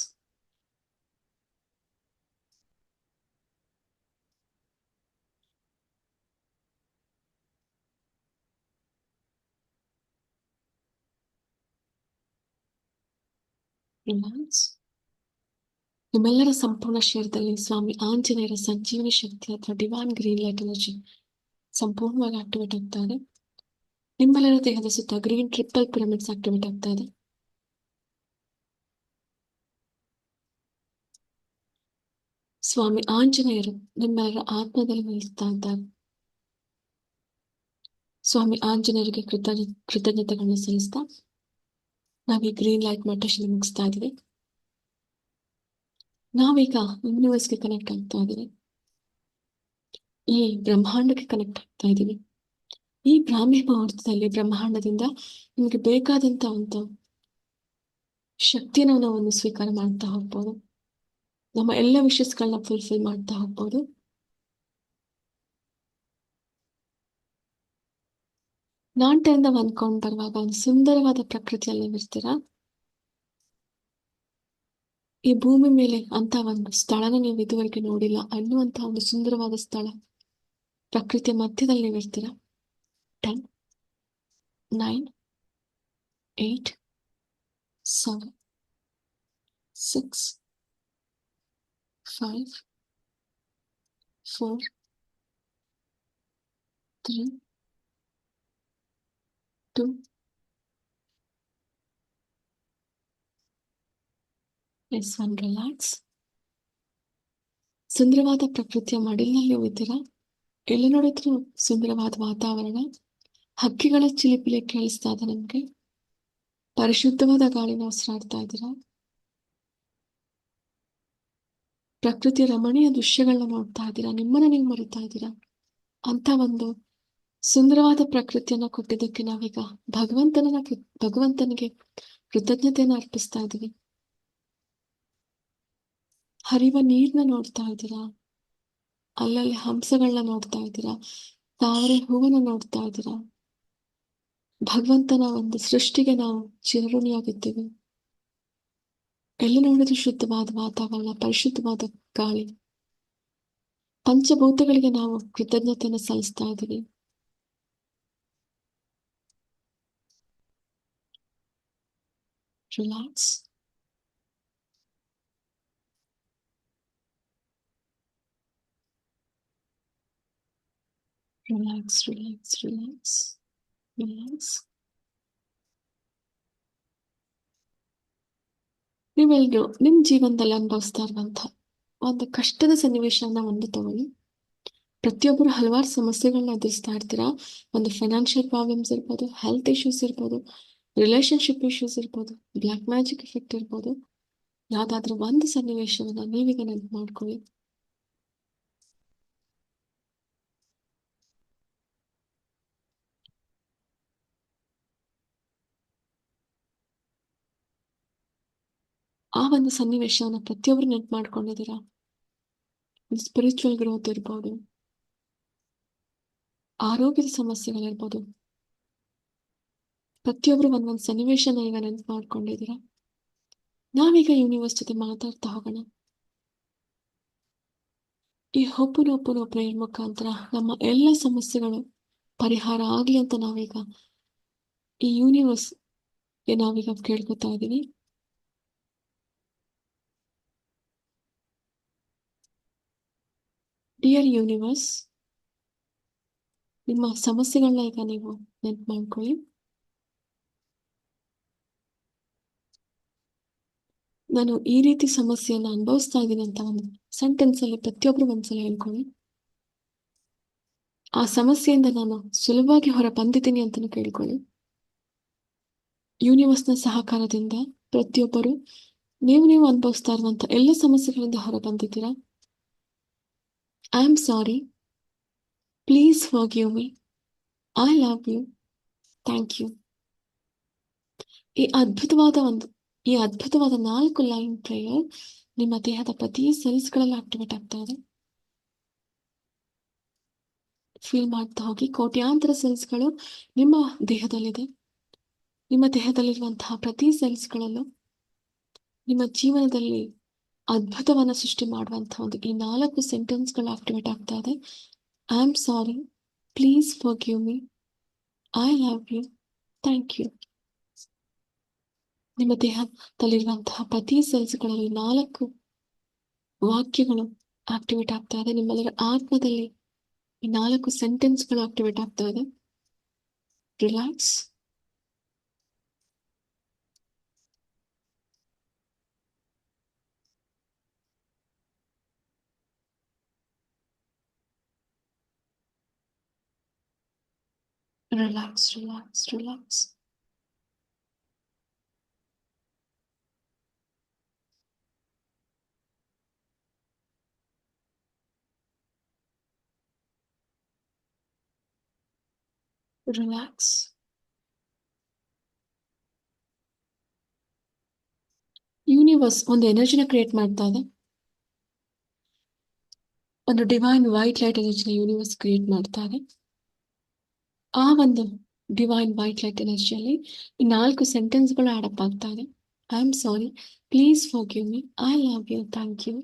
ರಿಲ್ಯಾಕ್ಸ್. ನಿಮ್ಮೆಲ್ಲರ ಸಂಪೂರ್ಣ ಶರೀರದಲ್ಲಿ ಸ್ವಾಮಿ ಆಂಜನೇಯರ ಸಂಜೀವನಿ ಶಕ್ತಿ ಅಥವಾ ಡಿವೈನ್ ಗ್ರೀನ್ ಲೈಟ್ ಎನರ್ಜಿ ಸಂಪೂರ್ಣವಾಗಿ ಆಕ್ಟಿವೇಟ್ ಆಗ್ತಾ ಇದೆ. ನಿಮ್ಮೆಲ್ಲರ ದೇಹದ ಸುತ್ತ ಗ್ರೀನ್ ಟ್ರಿಪಲ್ ಪಿರಮಿಡ್ಸ್ ಆಕ್ಟಿವೇಟ್ ಆಗ್ತಾ ಇದೆ. ಸ್ವಾಮಿ ಆಂಜನೇಯರು ನಿಮ್ಮೆಲ್ಲರ ಆತ್ಮದಲ್ಲಿ ನಿಲ್ಲಿಸ್ತಾ ಇದ್ದಾರೆ. ಸ್ವಾಮಿ ಆಂಜನೇಯರಿಗೆ ಕೃತಜ್ಞತೆಗಳನ್ನ ಸಲ್ಲಿಸ್ತಾ ನಾವೀ ಗ್ರೀನ್ ಲೈಟ್ ಮೆಡಿಟೇಷನ್ ಮುಗಿಸ್ತಾ ಇದೀವಿ. ನಾವೀಗ ಯೂನಿವರ್ಸ್ಗೆ ಕನೆಕ್ಟ್ ಆಗ್ತಾ ಇದೀವಿ. ಈ ಬ್ರಹ್ಮಾಂಡಕ್ಕೆ ಕನೆಕ್ಟ್ ಆಗ್ತಾ ಇದೀವಿ. ಈ ಬ್ರಾಹ್ಮಿ ಮುಹೂರ್ತದಲ್ಲಿ ಬ್ರಹ್ಮಾಂಡದಿಂದ ನಿಮ್ಗೆ ಬೇಕಾದಂತ ಒಂದು ಶಕ್ತಿನ ನಾವನ್ನು ಸ್ವೀಕಾರ ಮಾಡ್ತಾ ಹೋಗ್ಬೋದು. ನಮ್ಮ ಎಲ್ಲ ವಿಶಸ್ಗಳನ್ನ ಫುಲ್ಫಿಲ್ ಮಾಡ್ತಾ ಹೋಗ್ಬೋದು. ನಾನ್ 10 1 ಕೌಂಟ್ ಬರುವಾಗ ಒಂದು ಸುಂದರವಾದ ಪ್ರಕೃತಿಯಲ್ಲಿ ಇರ್ತೀರಾ. ಈ ಭೂಮಿ ಮೇಲೆ ಅಂತ ಒಂದು ಸ್ಥಳನ ನೀವು ಇದುವರೆಗೆ ನೋಡಿಲ್ಲ ಅನ್ನುವಂತ ಒಂದು ಸುಂದರವಾದ ಸ್ಥಳ, ಪ್ರಕೃತಿಯ ಮಧ್ಯದಲ್ಲಿ ನೀವು ಇರ್ತೀರಾ. 10 9 8 7 6 5 4 3 2 1 ರಿಲ್ಯಾಕ್ಸ್. ಸುಂದರವಾದ ಪ್ರಕೃತಿಯ ಮಡಿಲಿನಲ್ಲಿ ನೀವು ಇದ್ದೀರಾ. ಎಲ್ಲಿ ನೋಡಿದ್ರು ಸುಂದರವಾದ ವಾತಾವರಣ, ಹಕ್ಕಿಗಳ ಚಿಲಿಪಿಲಿ ಕೇಳಿಸ್ತಾ ಇದೆ ನಮ್ಗೆ. ಪರಿಶುದ್ಧವಾದ ಗಾಳಿನ ಉಸಿರಾಡ್ತಾ ಇದ್ದೀರಾ. ಪ್ರಕೃತಿಯ ರಮಣೀಯ ದೃಶ್ಯಗಳನ್ನ ನೋಡ್ತಾ ಇದ್ದೀರಾ. ನಿಮ್ಮನ್ನ ನೀವು ಮರಿತಾ ಇದ್ದೀರಾ. ಅಂತ ಒಂದು ಸುಂದರವಾದ ಪ್ರಕೃತಿಯನ್ನ ಕೊಟ್ಟಿದ್ದಕ್ಕೆ ನಾವೀಗ ಭಗವಂತನಿಗೆ ಕೃತಜ್ಞತೆಯನ್ನ ಅರ್ಪಿಸ್ತಾ ಇದ್ದೀವಿ. ಹರಿಯುವ ನೀರ್ನ ನೋಡ್ತಾ ಇದ್ದೀರಾ. ಅಲ್ಲಲ್ಲಿ ಹಂಸಗಳನ್ನ ನೋಡ್ತಾ ಇದ್ದೀರಾ. ತಾವರೆ ಹೂವನ್ನ ನೋಡ್ತಾ ಇದ್ದೀರಾ. ಭಗವಂತನ ಒಂದು ಸೃಷ್ಟಿಗೆ ನಾವು ಚಿರಋಣಿಯಾಗಿದ್ದೀವಿ. ಎಲ್ಲಿ ನೋಡಿದ್ರು ಶುದ್ಧವಾದ ವಾತಾವರಣ, ಪರಿಶುದ್ಧವಾದ ಗಾಳಿ, ಪಂಚಭೂತಗಳಿಗೆ ನಾವು ಕೃತಜ್ಞತೆಯನ್ನು ಸಲ್ಲಿಸ್ತಾ ಇದ್ದೀವಿ. Relax. Relax relax relax relax. ನೀವೆಲ್ಲರೂ ನಿಮ್ ಜೀವನದಲ್ಲಿ ಅನುಭವಿಸ್ತಾ ಇರುವಂತ ಒಂದು ಕಷ್ಟದ ಸನ್ನಿವೇಶನ ಒಂದು ತಗೊಳ್ಳಿ. ಪ್ರತಿಯೊಬ್ಬರು ಹಲವಾರು ಸಮಸ್ಯೆಗಳನ್ನ ಎದುರಿಸ್ತಾ ಇರ್ತೀರಾ. ಒಂದು ಫೈನಾನ್ಷಿಯಲ್ ಪ್ರಾಬ್ಲಮ್ಸ್ ಇರ್ಬೋದು, ಹೆಲ್ತ್ ಇಶ್ಯೂಸ್ ಇರ್ಬೋದು, ರಿಲೇಶನ್ಶಿಪ್ ಇಶ್ಯೂಸ್ ಇರ್ಬೋದು, ಬ್ಲ್ಯಾಕ್ ಮ್ಯಾಜಿಕ್ ಎಫೆಕ್ಟ್ ಇರ್ಬೋದು. ಯಾವ್ದಾದ್ರೂ ಒಂದು ಸನ್ನಿವೇಶವನ್ನ ನೀವೀಗ ನೆನಪು ಮಾಡ್ಕೊಳ್ಳಿ. ಆ ಒಂದು ಸನ್ನಿವೇಶವನ್ನ ಪ್ರತಿಯೊಬ್ರು ನೆನಪು ಮಾಡ್ಕೊಂಡಿದ್ದೀರಾ. ಸ್ಪಿರಿಚುವಲ್ ಗ್ರೋತ್ ಇರ್ಬೋದು, ಆರೋಗ್ಯದ ಸಮಸ್ಯೆಗಳಿರ್ಬೋದು, ಪ್ರತಿಯೊಬ್ರು ಒಂದೊಂದು ಸನ್ನಿವೇಶನ ಈಗ ನೆನಪು ಮಾಡ್ಕೊಂಡಿದ್ದೀರಾ. ನಾವೀಗ ಯೂನಿವರ್ಸ್ ಜೊತೆ ಮಾತಾಡ್ತಾ ಹೋಗೋಣ. ಈ ಹೊಪ್ಪುನೊಪ್ಪುನೋ ಪ್ರೇಯರ್ ಮುಖಾಂತರ ನಮ್ಮ ಎಲ್ಲ ಸಮಸ್ಯೆಗಳು ಪರಿಹಾರ ಆಗ್ಲಿ ಅಂತ ನಾವೀಗ ಈ ಯೂನಿವರ್ಸ್ ನಾವೀಗ ಕೇಳ್ಕೊತಾ ಇದೀವಿ. ಡಿಯರ್ ಯೂನಿವರ್ಸ್, ನಿಮ್ಮ ಸಮಸ್ಯೆಗಳನ್ನ ಈಗ ನೀವು ನೆನ್ಪು ಮಾಡ್ಕೊಳ್ಳಿ. ನಾನು ಈ ರೀತಿ ಸಮಸ್ಯೆಯನ್ನ ಅನುಭವಿಸ್ತಾ ಇದ್ದೀನಿ ಅಂತ ಒಂದು ಸೆಂಟೆನ್ಸ್ ಅಲ್ಲಿ ಪ್ರತಿಯೊಬ್ರು ಒಂದ್ಸಲ ಹೇಳ್ಕೊಳ್ಳಿ. ಆ ಸಮಸ್ಯೆಯಿಂದ ನಾನು ಸುಲಭವಾಗಿ ಹೊರ ಬಂದಿದ್ದೀನಿ ಅಂತಾನು ಕೇಳ್ಕೊಳ್ಳಿ. ಯೂನಿವರ್ಸ್ನ ಸಹಕಾರದಿಂದ ಪ್ರತಿಯೊಬ್ಬರು ನೀವು ಅನುಭವಿಸ್ತಾ ಇರುವಂತ ಎಲ್ಲ ಸಮಸ್ಯೆಗಳಿಂದ ಹೊರ ಬಂದಿದ್ದೀರಾ. I am sorry, please forgive me, I love you, thank you. ಈ ಅದ್ಭುತವಾದ 4 ಲೈನ್ ಪ್ರೇಯರ್ ನಿಮ್ಮ ದೇಹದ ಪ್ರತಿ ಸೆಲ್ಸ್ಗಳಲ್ಲಿ ಆಕ್ಟಿವೇಟ್ ಆಗ್ತಾ ಇದೆ. ಫೀಲ್ ಮಾಡ್ತಾ ಹೋಗಿ. ಕೋಟ್ಯಾಂತರ ಸೆಲ್ಸ್ಗಳು ನಿಮ್ಮ ದೇಹದಲ್ಲಿದೆ. ನಿಮ್ಮ ದೇಹದಲ್ಲಿರುವಂತಹ ಪ್ರತಿ ಸೆಲ್ಸ್ಗಳಲ್ಲೂ ನಿಮ್ಮ ಜೀವನದಲ್ಲಿ ಅದ್ಭುತವನ್ನ ಸೃಷ್ಟಿ ಮಾಡುವಂತಹ ಒಂದು ಈ 4 ಸೆಂಟೆನ್ಸ್ಗಳು ಆಕ್ಟಿವೇಟ್ ಆಗ್ತಾ ಇದೆ. I am sorry, please forgive me, I love you, thank you. ನಿಮ್ಮ ದೇಹದಲ್ಲಿರುವಂತಹ ಪ್ರತಿ ಸೆಲ್ಸ್ಗಳಲ್ಲಿ 4 ವಾಕ್ಯಗಳು ಆಕ್ಟಿವೇಟ್ ಆಗ್ತಾ ಇದೆ. ನಿಮ್ಮೆಲ್ಲರ ಆತ್ಮದಲ್ಲಿ ಈ 4 ಸೆಂಟೆನ್ಸ್ಗಳು ಆಕ್ಟಿವೇಟ್ ಆಗ್ತಾ ಇದೆ. Relax. Relax, relax, relax. Relax. Universe ಒಂದು ಎನರ್ಜಿನ ಕ್ರಿಯೇಟ್ ಮಾಡ್ತಾ ಇದೆ. ಒಂದು ಡಿವೈನ್ ವೈಟ್ ಲೈಟ್ ಎನರ್ಜಿನ ಯೂನಿವರ್ಸ್ ಕ್ರಿಯೇಟ್ ಮಾಡ್ತಾ ಇದೆ. ಆ ಒಂದು ಡಿವೈನ್ ವೈಟ್ ಲೈಟ್ ಎನರ್ಜಿಯಲ್ಲಿ ಈ 4 ಸೆಂಟೆನ್ಸ್ಗಳು ಆಡಪ್ ಆಗ್ತಾ ಇದೆ. I am sorry, please forgive me, I love you, thank you.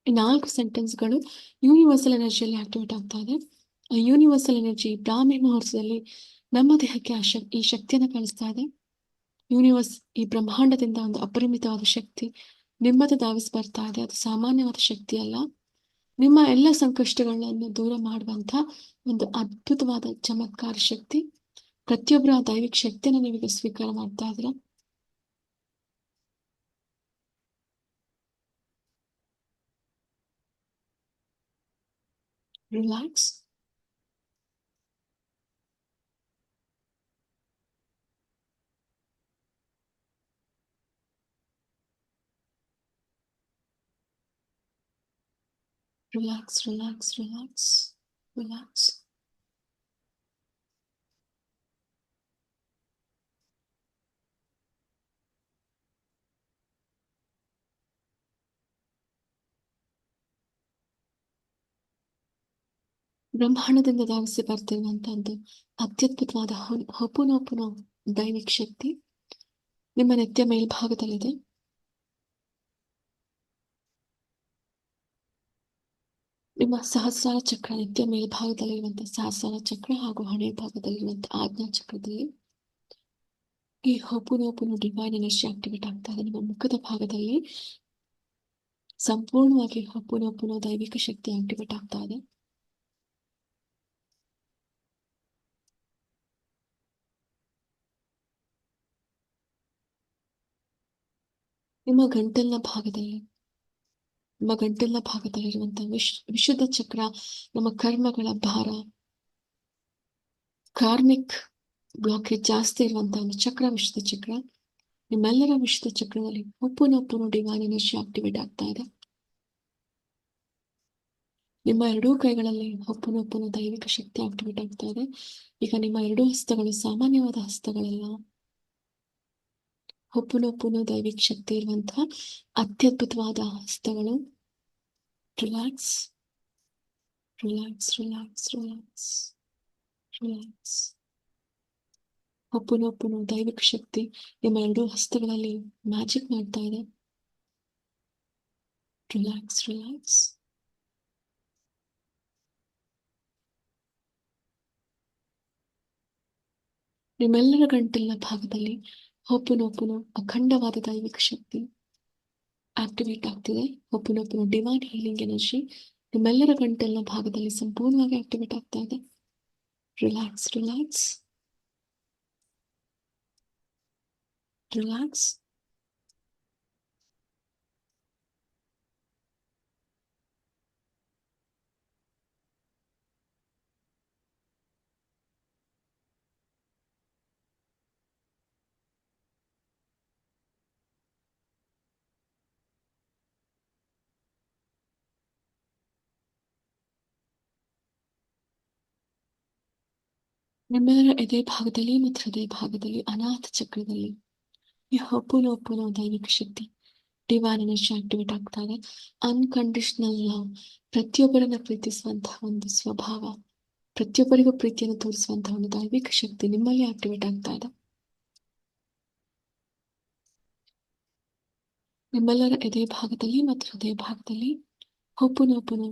ಈ 4 ಸೆಂಟೆನ್ಸ್ಗಳು ಯೂನಿವರ್ಸಲ್ ಎನರ್ಜಿಯಲ್ಲಿ ಆಕ್ಟಿವೇಟ್ ಆಗ್ತಾ ಇದೆ. ಆ ಯೂನಿವರ್ಸಲ್ ಎನರ್ಜಿ ಬ್ರಾಹ್ಮಿ ಮುಹೂರ್ತದಲ್ಲಿ ನಮ್ಮ ದೇಹಕ್ಕೆ ಈ ಶಕ್ತಿಯನ್ನು ಕಳಿಸ್ತಾ ಇದೆ. ಯೂನಿವರ್ಸ್ ಈ ಬ್ರಹ್ಮಾಂಡದಿಂದ ಒಂದು ಅಪರಿಮಿತವಾದ ಶಕ್ತಿ ನಿಮ್ಮದು ಧಾವಿಸಿ ಬರ್ತಾ ಇದೆ. ಅದು ಸಾಮಾನ್ಯವಾದ ಶಕ್ತಿ ಅಲ್ಲ. ನಿಮ್ಮ ಎಲ್ಲ ಸಂಕಷ್ಟಗಳನ್ನು ದೂರ ಮಾಡುವಂತ ಒಂದು ಅದ್ಭುತವಾದ ಚಮತ್ಕಾರ ಶಕ್ತಿ. ಪ್ರತಿಯೊಬ್ಬರ ದೈವಿಕ ಶಕ್ತಿಯನ್ನು ನೀವೀಗ ಸ್ವೀಕಾರ ಮಾಡ್ತಾ ಇದ್ದೀರಾ. Relax. Relax, relax, relax, relax. ಬ್ರಹ್ಮಾಂಡದಿಂದ ಧಾವಿಸಿ ಬರ್ತಿರುವಂತಹದ್ದು ಅತ್ಯದ್ಭುತವಾದ ಹೊಪುನೊಪುನೊ ದೈವಿಕ ಶಕ್ತಿ ನಿಮ್ಮ ನೆತ್ತಿಯ ಮೇಲ್ಭಾಗದಲ್ಲಿದೆ. ನಿಮ್ಮ ಸಹಸ್ರಾರ ಚಕ್ರ, ನೆತ್ತಿಯ ಮೇಲ್ಭಾಗದಲ್ಲಿರುವಂತಹ ಸಹಸ್ರಾರ ಚಕ್ರ ಹಾಗೂ ಹಣೆ ಭಾಗದಲ್ಲಿರುವಂತಹ ಆಜ್ಞಾ ಚಕ್ರದಲ್ಲಿ ಈ ಹೊಪುನೊಪುನೊ ಡಿವೈನ್ ಎನರ್ಜಿ ಆಕ್ಟಿವೇಟ್ ಆಗ್ತಾ ಇದೆ. ನಿಮ್ಮ ಮುಖದ ಭಾಗದಲ್ಲಿ ಸಂಪೂರ್ಣವಾಗಿ ಹೊಪುನೊಪುನೊ ದೈವಿಕ ಶಕ್ತಿ ಆಕ್ಟಿವೇಟ್ ಆಗ್ತಾ ಇದೆ. ನಿಮ್ಮ ಗಂಟಲಿನ ಭಾಗದಲ್ಲಿರುವಂತಹ ವಿಶುದ್ಧ ಚಕ್ರ, ನಮ್ಮ ಕರ್ಮಗಳ ಭಾರ, ಕಾರ್ಮಿಕ್ ಬ್ಲಾಕೇಜ್ ಜಾಸ್ತಿ ಇರುವಂತಹ ಒಂದು ಚಕ್ರ, ವಿಶುದ್ಧ ಚಕ್ರ. ನಿಮ್ಮೆಲ್ಲರ ವಿಶುದ್ಧ ಚಕ್ರದಲ್ಲಿ ಹೊಪುನೊಪುನೊ ಡಿವೈನ್ ಎನರ್ಜಿ ಆಕ್ಟಿವೇಟ್ ಆಗ್ತಾ ಇದೆ. ನಿಮ್ಮ ಎರಡೂ ಕೈಗಳಲ್ಲಿ ಹೊಪುನೊಪುನೊ ದೈವಿಕ ಶಕ್ತಿ ಆಕ್ಟಿವೇಟ್ ಆಗ್ತಾ ಇದೆ. ಈಗ ನಿಮ್ಮ ಎರಡೂ ಹಸ್ತಗಳು ಸಾಮಾನ್ಯವಾದ ಹಸ್ತಗಳಲ್ಲ, ಹೊಪುನೊಪುನೊ ದೈವಿಕ ಶಕ್ತಿ ಇರುವಂತಹ ಅತ್ಯದ್ಭುತವಾದ ಹಸ್ತಗಳು. Relax, relax, relax, relax, relax. Ho'oponopono ದೈವಿಕ ಶಕ್ತಿ ನಿಮ್ಮ ಎರಡೂ ಹಸ್ತಗಳಲ್ಲಿ ಮ್ಯಾಜಿಕ್ ಮಾಡ್ತಾ ಇದೆ. Relax, relax. ನಿಮ್ಮೆಲ್ಲರ ಗಂಟಲಿನ ಭಾಗದಲ್ಲಿ ಹೊಪುನೊಪುನೊ ಅಖಂಡವಾದ ದೈವಿಕ ಶಕ್ತಿ ಆಕ್ಟಿವೇಟ್ ಆಗ್ತಿದೆ. ಹೊಪುನೊಪುನೊ ಡಿವೈನ್ ಹೀಲಿಂಗ್ ಎನರ್ಜಿ ನಿಮ್ಮೆಲ್ಲರ ಗಂಟಲಿನ ಭಾಗದಲ್ಲಿ ಸಂಪೂರ್ಣವಾಗಿ ಆಕ್ಟಿವೇಟ್ ಆಗ್ತಾ ಇದೆ. Relax, relax, relax. ನಿಮ್ಮೆಲ್ಲರ ಎದೆ ಭಾಗದಲ್ಲಿ ಮತ್ತು ಹೃದಯ ಭಾಗದಲ್ಲಿ ಅನಾಥ ಚಕ್ರದಲ್ಲಿ ಈ ಹೊಪುನೊಪುನೊ ದೈವಿಕ ಶಕ್ತಿ ಡಿವೈನ್ ಎನರ್ಜಿ ಆಕ್ಟಿವೇಟ್ ಆಗ್ತಾ ಇದೆ. ಅನ್ಕಂಡೀಷನಲ್ ಲವ್, ಪ್ರತಿಯೊಬ್ಬರನ್ನ ಪ್ರೀತಿಸುವಂತಹ ಒಂದು ಸ್ವಭಾವ, ಪ್ರತಿಯೊಬ್ಬರಿಗೂ ಪ್ರೀತಿಯನ್ನು ತೋರಿಸುವಂತಹ ಒಂದು ದೈವಿಕ ಶಕ್ತಿ ನಿಮ್ಮಲ್ಲಿ ಆಕ್ಟಿವೇಟ್ ಆಗ್ತಾ ಇದೆ. ನಿಮ್ಮೆಲ್ಲರ ಎದೆ ಭಾಗದಲ್ಲಿ ಮತ್ತು ಹೃದಯ ಭಾಗದಲ್ಲಿ ಹೊಪುನೊಪುನೊ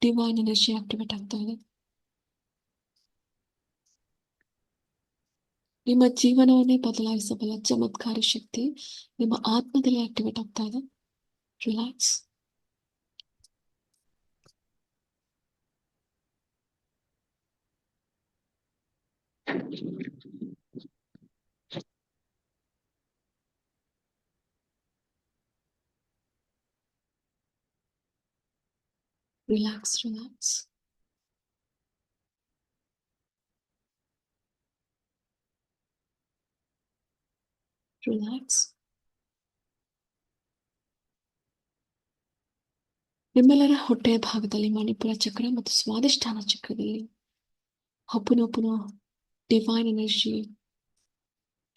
ಡಿವೈನ್ ಎನರ್ಜಿ ಆಕ್ಟಿವೇಟ್ ಆಗ್ತಾ ಇದೆ. ನಿಮ್ಮ ಜೀವನವನ್ನೇ ಬದಲಾಯಿಸಬಲ್ಲ ಚಮತ್ಕಾರಿ ಶಕ್ತಿ ನಿಮ್ಮ ಆತ್ಮದಲ್ಲಿ ಆಕ್ಟಿವೇಟ್ ಆಗ್ತಾ ಇದೆ. Relax, relax, relax. ರಿಲ್ಯಾಕ್ಸ್. ನಿಮ್ಮೆಲ್ಲರ ಹೊಟ್ಟೆಯ ಭಾಗದಲ್ಲಿ ಮಣಿಪುರ ಚಕ್ರ ಮತ್ತು ಸ್ವಾದಿಷ್ಠಾನ ಚಕ್ರದಲ್ಲಿ Ho'oponopono divine energy,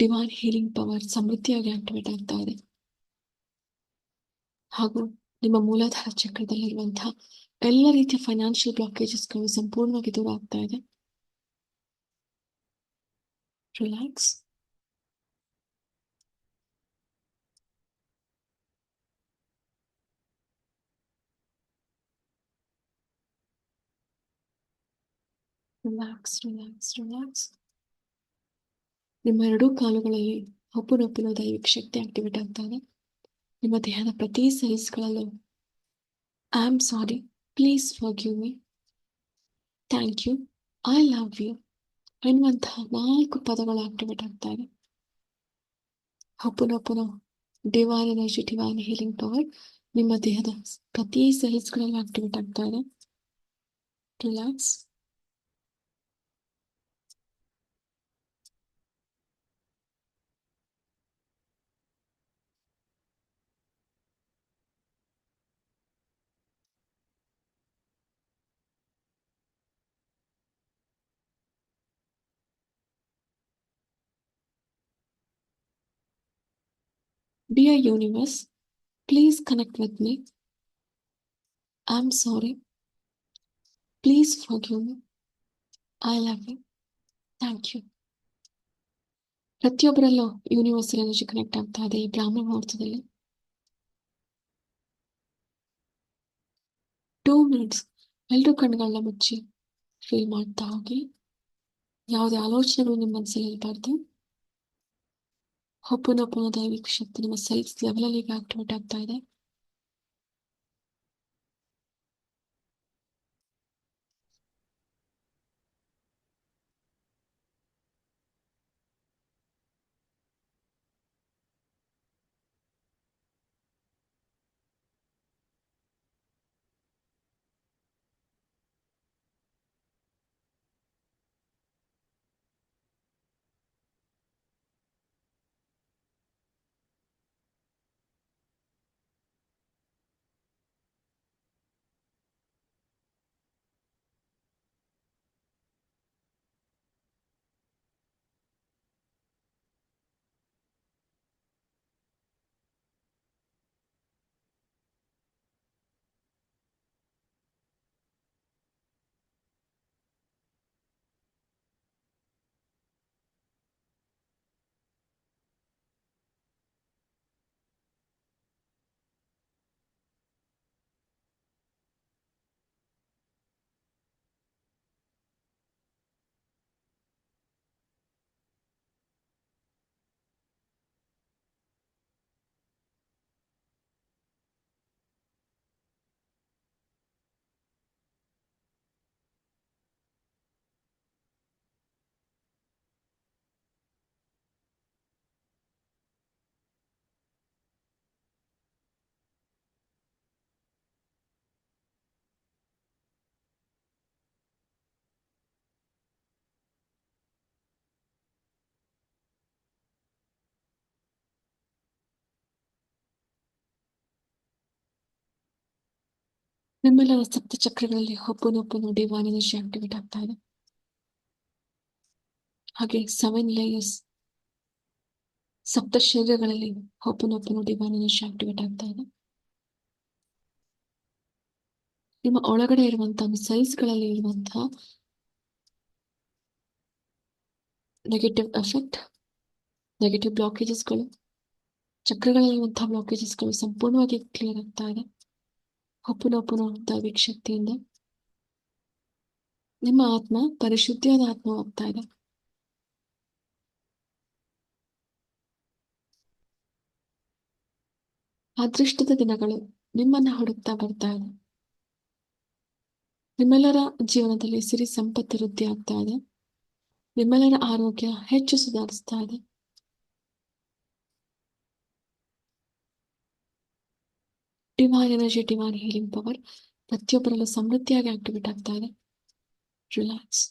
divine healing power ಸಮೃದ್ಧಿಯಾಗಿ ಆಕ್ಟಿವೇಟ್ ಆಗ್ತಾ ಇದೆ. ಹಾಗೂ ನಿಮ್ಮ ಮೂಲಾಧಾರ ಚಕ್ರದಲ್ಲಿರುವಂತಹ ಎಲ್ಲ ರೀತಿಯ ಫೈನಾನ್ಷಿಯಲ್ ಬ್ಲಾಕೇಜಸ್ಗಳು ಸಂಪೂರ್ಣವಾಗಿ ದೂರ ಆಗ್ತಾ ಇದೆ. ರಿಲ್ಯಾಕ್ಸ್. Relax, relax, relax. ನಿಮ್ಮ ಎರಡೂ ಕಾಲುಗಳಲ್ಲಿ ಹೊಪುನೊಪುನೊ ದೈವಿಕ ಶಕ್ತಿ ಆಕ್ಟಿವೇಟ್ ಆಗ್ತಾ ಇದೆ. ನಿಮ್ಮ ದೇಹದ ಪ್ರತಿ ಸೆಲ್ಸ್ಗಳಲ್ಲೂ I am sorry, please forgive me, thank you, I love you ಎನ್ನುವಂತಹ 4 ಪದಗಳು ಆಕ್ಟಿವೇಟ್ ಆಗ್ತಾ ಇದೆ. Ho'oponopono divine energy, divine healing power ನಿಮ್ಮ ದೇಹದ ಪ್ರತಿ ಸೆಲ್ಸ್ಗಳಲ್ಲಿ ಆಕ್ಟಿವೇಟ್ ಆಗ್ತಾ ಇದೆ. Relax. Dear universe, please connect with me. I'm sorry. Please forgive me. I love you. Thank you. ಪ್ರತಿಯೊಬ್ಬರಲ್ಲೂ ಯೂನಿವರ್ಸಲ್ ಎನರ್ಜಿ ಕನೆಕ್ಟ್ ಆಗ್ತಾ ಇದೆ ಈ ಬ್ರಾಹ್ಮಣ ಮುಹೂರ್ತದಲ್ಲಿ. 2 ಮಿನಿಟ್ಸ್ ಎಲ್ಲರೂ ಕಣ್ಗಳನ್ನ ಮುಚ್ಚಿ ಫೀಲ್ ಮಾಡ್ತಾ ಹೋಗಿ. ಯಾವುದೇ ಆಲೋಚನೆಗಳು ನಿಮ್ಮ ಮನಸ್ಸಲ್ಲಿ ಇರಬಾರ್ದು. ಹೊಪುನೊಪುನೊ ದೈವಿಕ ಶಕ್ತಿ ನಿಮ್ಮ ಸೆಲ್ಸ್ ಲೆವೆಲಲ್ಲಿ ಈಗ ಆಕ್ಟಿವೇಟ್ ಆಗ್ತಾ ಇದೆ. ನಿಮ್ಮೆಲ್ಲರ ಸಪ್ತ ಚಕ್ರಗಳಲ್ಲಿ ಹೊಪುನೊಪುನೊ ಡಿವೈನ್ ಎನರ್ಜಿ ಆಕ್ಟಿವೇಟ್ ಆಗ್ತಾ ಇದೆ. ಹಾಗೆ 7 ಲೇಯರ್ಸ್ ಸಪ್ತ ಶರೀರಗಳಲ್ಲಿ ಹೊಪುನೊಪುನೊ ಡಿವೈನ್ ಎನರ್ಜಿ ಆಕ್ಟಿವೇಟ್ ಆಗ್ತಾ ಇದೆ. ನಿಮ್ಮ ಒಳಗಡೆ ಇರುವಂತಹ ಸೆಲ್ಸ್ಗಳಲ್ಲಿ ಇರುವಂತಹ ನೆಗೆಟಿವ್ ಎಫೆಕ್ಟ್, ನೆಗೆಟಿವ್ ಬ್ಲಾಕೇಜಸ್ಗಳು, ಚಕ್ರಗಳಲ್ಲಿರುವಂತಹ ಬ್ಲಾಕೇಜಸ್ಗಳು ಸಂಪೂರ್ಣವಾಗಿ ಕ್ಲಿಯರ್ ಆಗ್ತಾ ಇದೆ ಹೊಪುನೊಪುನೊ ದೈವಿಕ ಶಕ್ತಿಯಿಂದ. ನಿಮ್ಮ ಆತ್ಮ ಪರಿಶುದ್ಧಿಯಾದ ಆತ್ಮವಾಗ್ತಾ ಇದೆ. ಅದೃಷ್ಟದ ದಿನಗಳು ನಿಮ್ಮನ್ನ ಹುಡುಕ್ತಾ ಬರ್ತಾ ಇದೆ. ನಿಮ್ಮೆಲ್ಲರ ಜೀವನದಲ್ಲಿ ಸಿರಿ ಸಂಪತ್ತು ವೃದ್ಧಿ ಆಗ್ತಾ ಇದೆ. ನಿಮ್ಮೆಲ್ಲರ ಆರೋಗ್ಯ ಹೆಚ್ಚು ಸುಧಾರಿಸ್ತಾ ಇದೆ. Divine energy, divine healing power ಪ್ರತಿಯೊಬ್ಬರಲ್ಲೂ ಸಮೃದ್ಧಿಯಾಗಿ ಆಕ್ಟಿವೇಟ್ ಆಗ್ತಾ ಇದೆ. ರಿಲ್ಯಾಕ್ಸ್.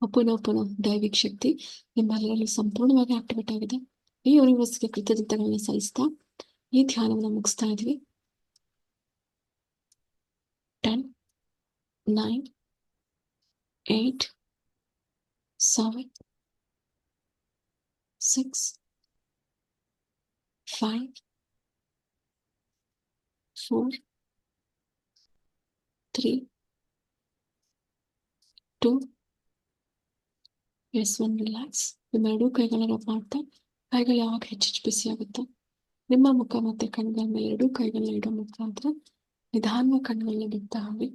ಹೊಪುನೊಪುನೊ ದೈವಿಕ್ ಶಕ್ತಿ ನಿಮ್ಮೆಲ್ಲರಲ್ಲಿ ಸಂಪೂರ್ಣವಾಗಿ ಆಕ್ಟಿವೇಟ್ ಆಗಿದೆ. ಈ ಯೂನಿವರ್ಸ್ಗೆ ಕೃತಜ್ಞತೆಗಳನ್ನ ಸಲ್ಲಿಸ್ತಾ ಈ ಧ್ಯಾನವನ್ನು ಮುಗಿಸ್ತಾ ಇದ್ವಿ. 10, 9, 8, 7, 6, 5, 4, 3, 2, ಎಸ್ 1 ರಿಲ್ಯಾಕ್ಸ್. ನಿಮ್ಮೆರಡೂ ಕೈಗಳ ರಬ್ ಮಾಡ್ತಾ ಕೈಗಳು ಯಾವಾಗ ಹೆಚ್ಚು ಬಿಸಿ ಆಗುತ್ತೋ ನಿಮ್ಮ ಮುಖ ಮತ್ತೆ ಕಣ್ಗಳ ಮೇಲೆ ಎರಡೂ ಕೈಗಳನ್ನ ಇಡೋ ಮುಖಾಂತರ ನಿಧಾನವಾಗಿ ಕಣ್ಗಳನ್ನ ಬಿಡ್ತಾ ಹೋಗಿ.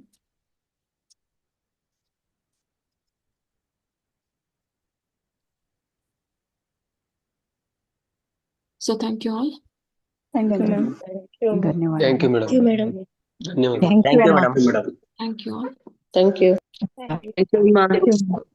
So thank you all. Thank you, ma'am. ಧನ್ಯವಾದ. Thank you madam. madam. ಧನ್ಯವಾದ. Thank you, madam. Thank you all. Thank you. Thank you. Thank you.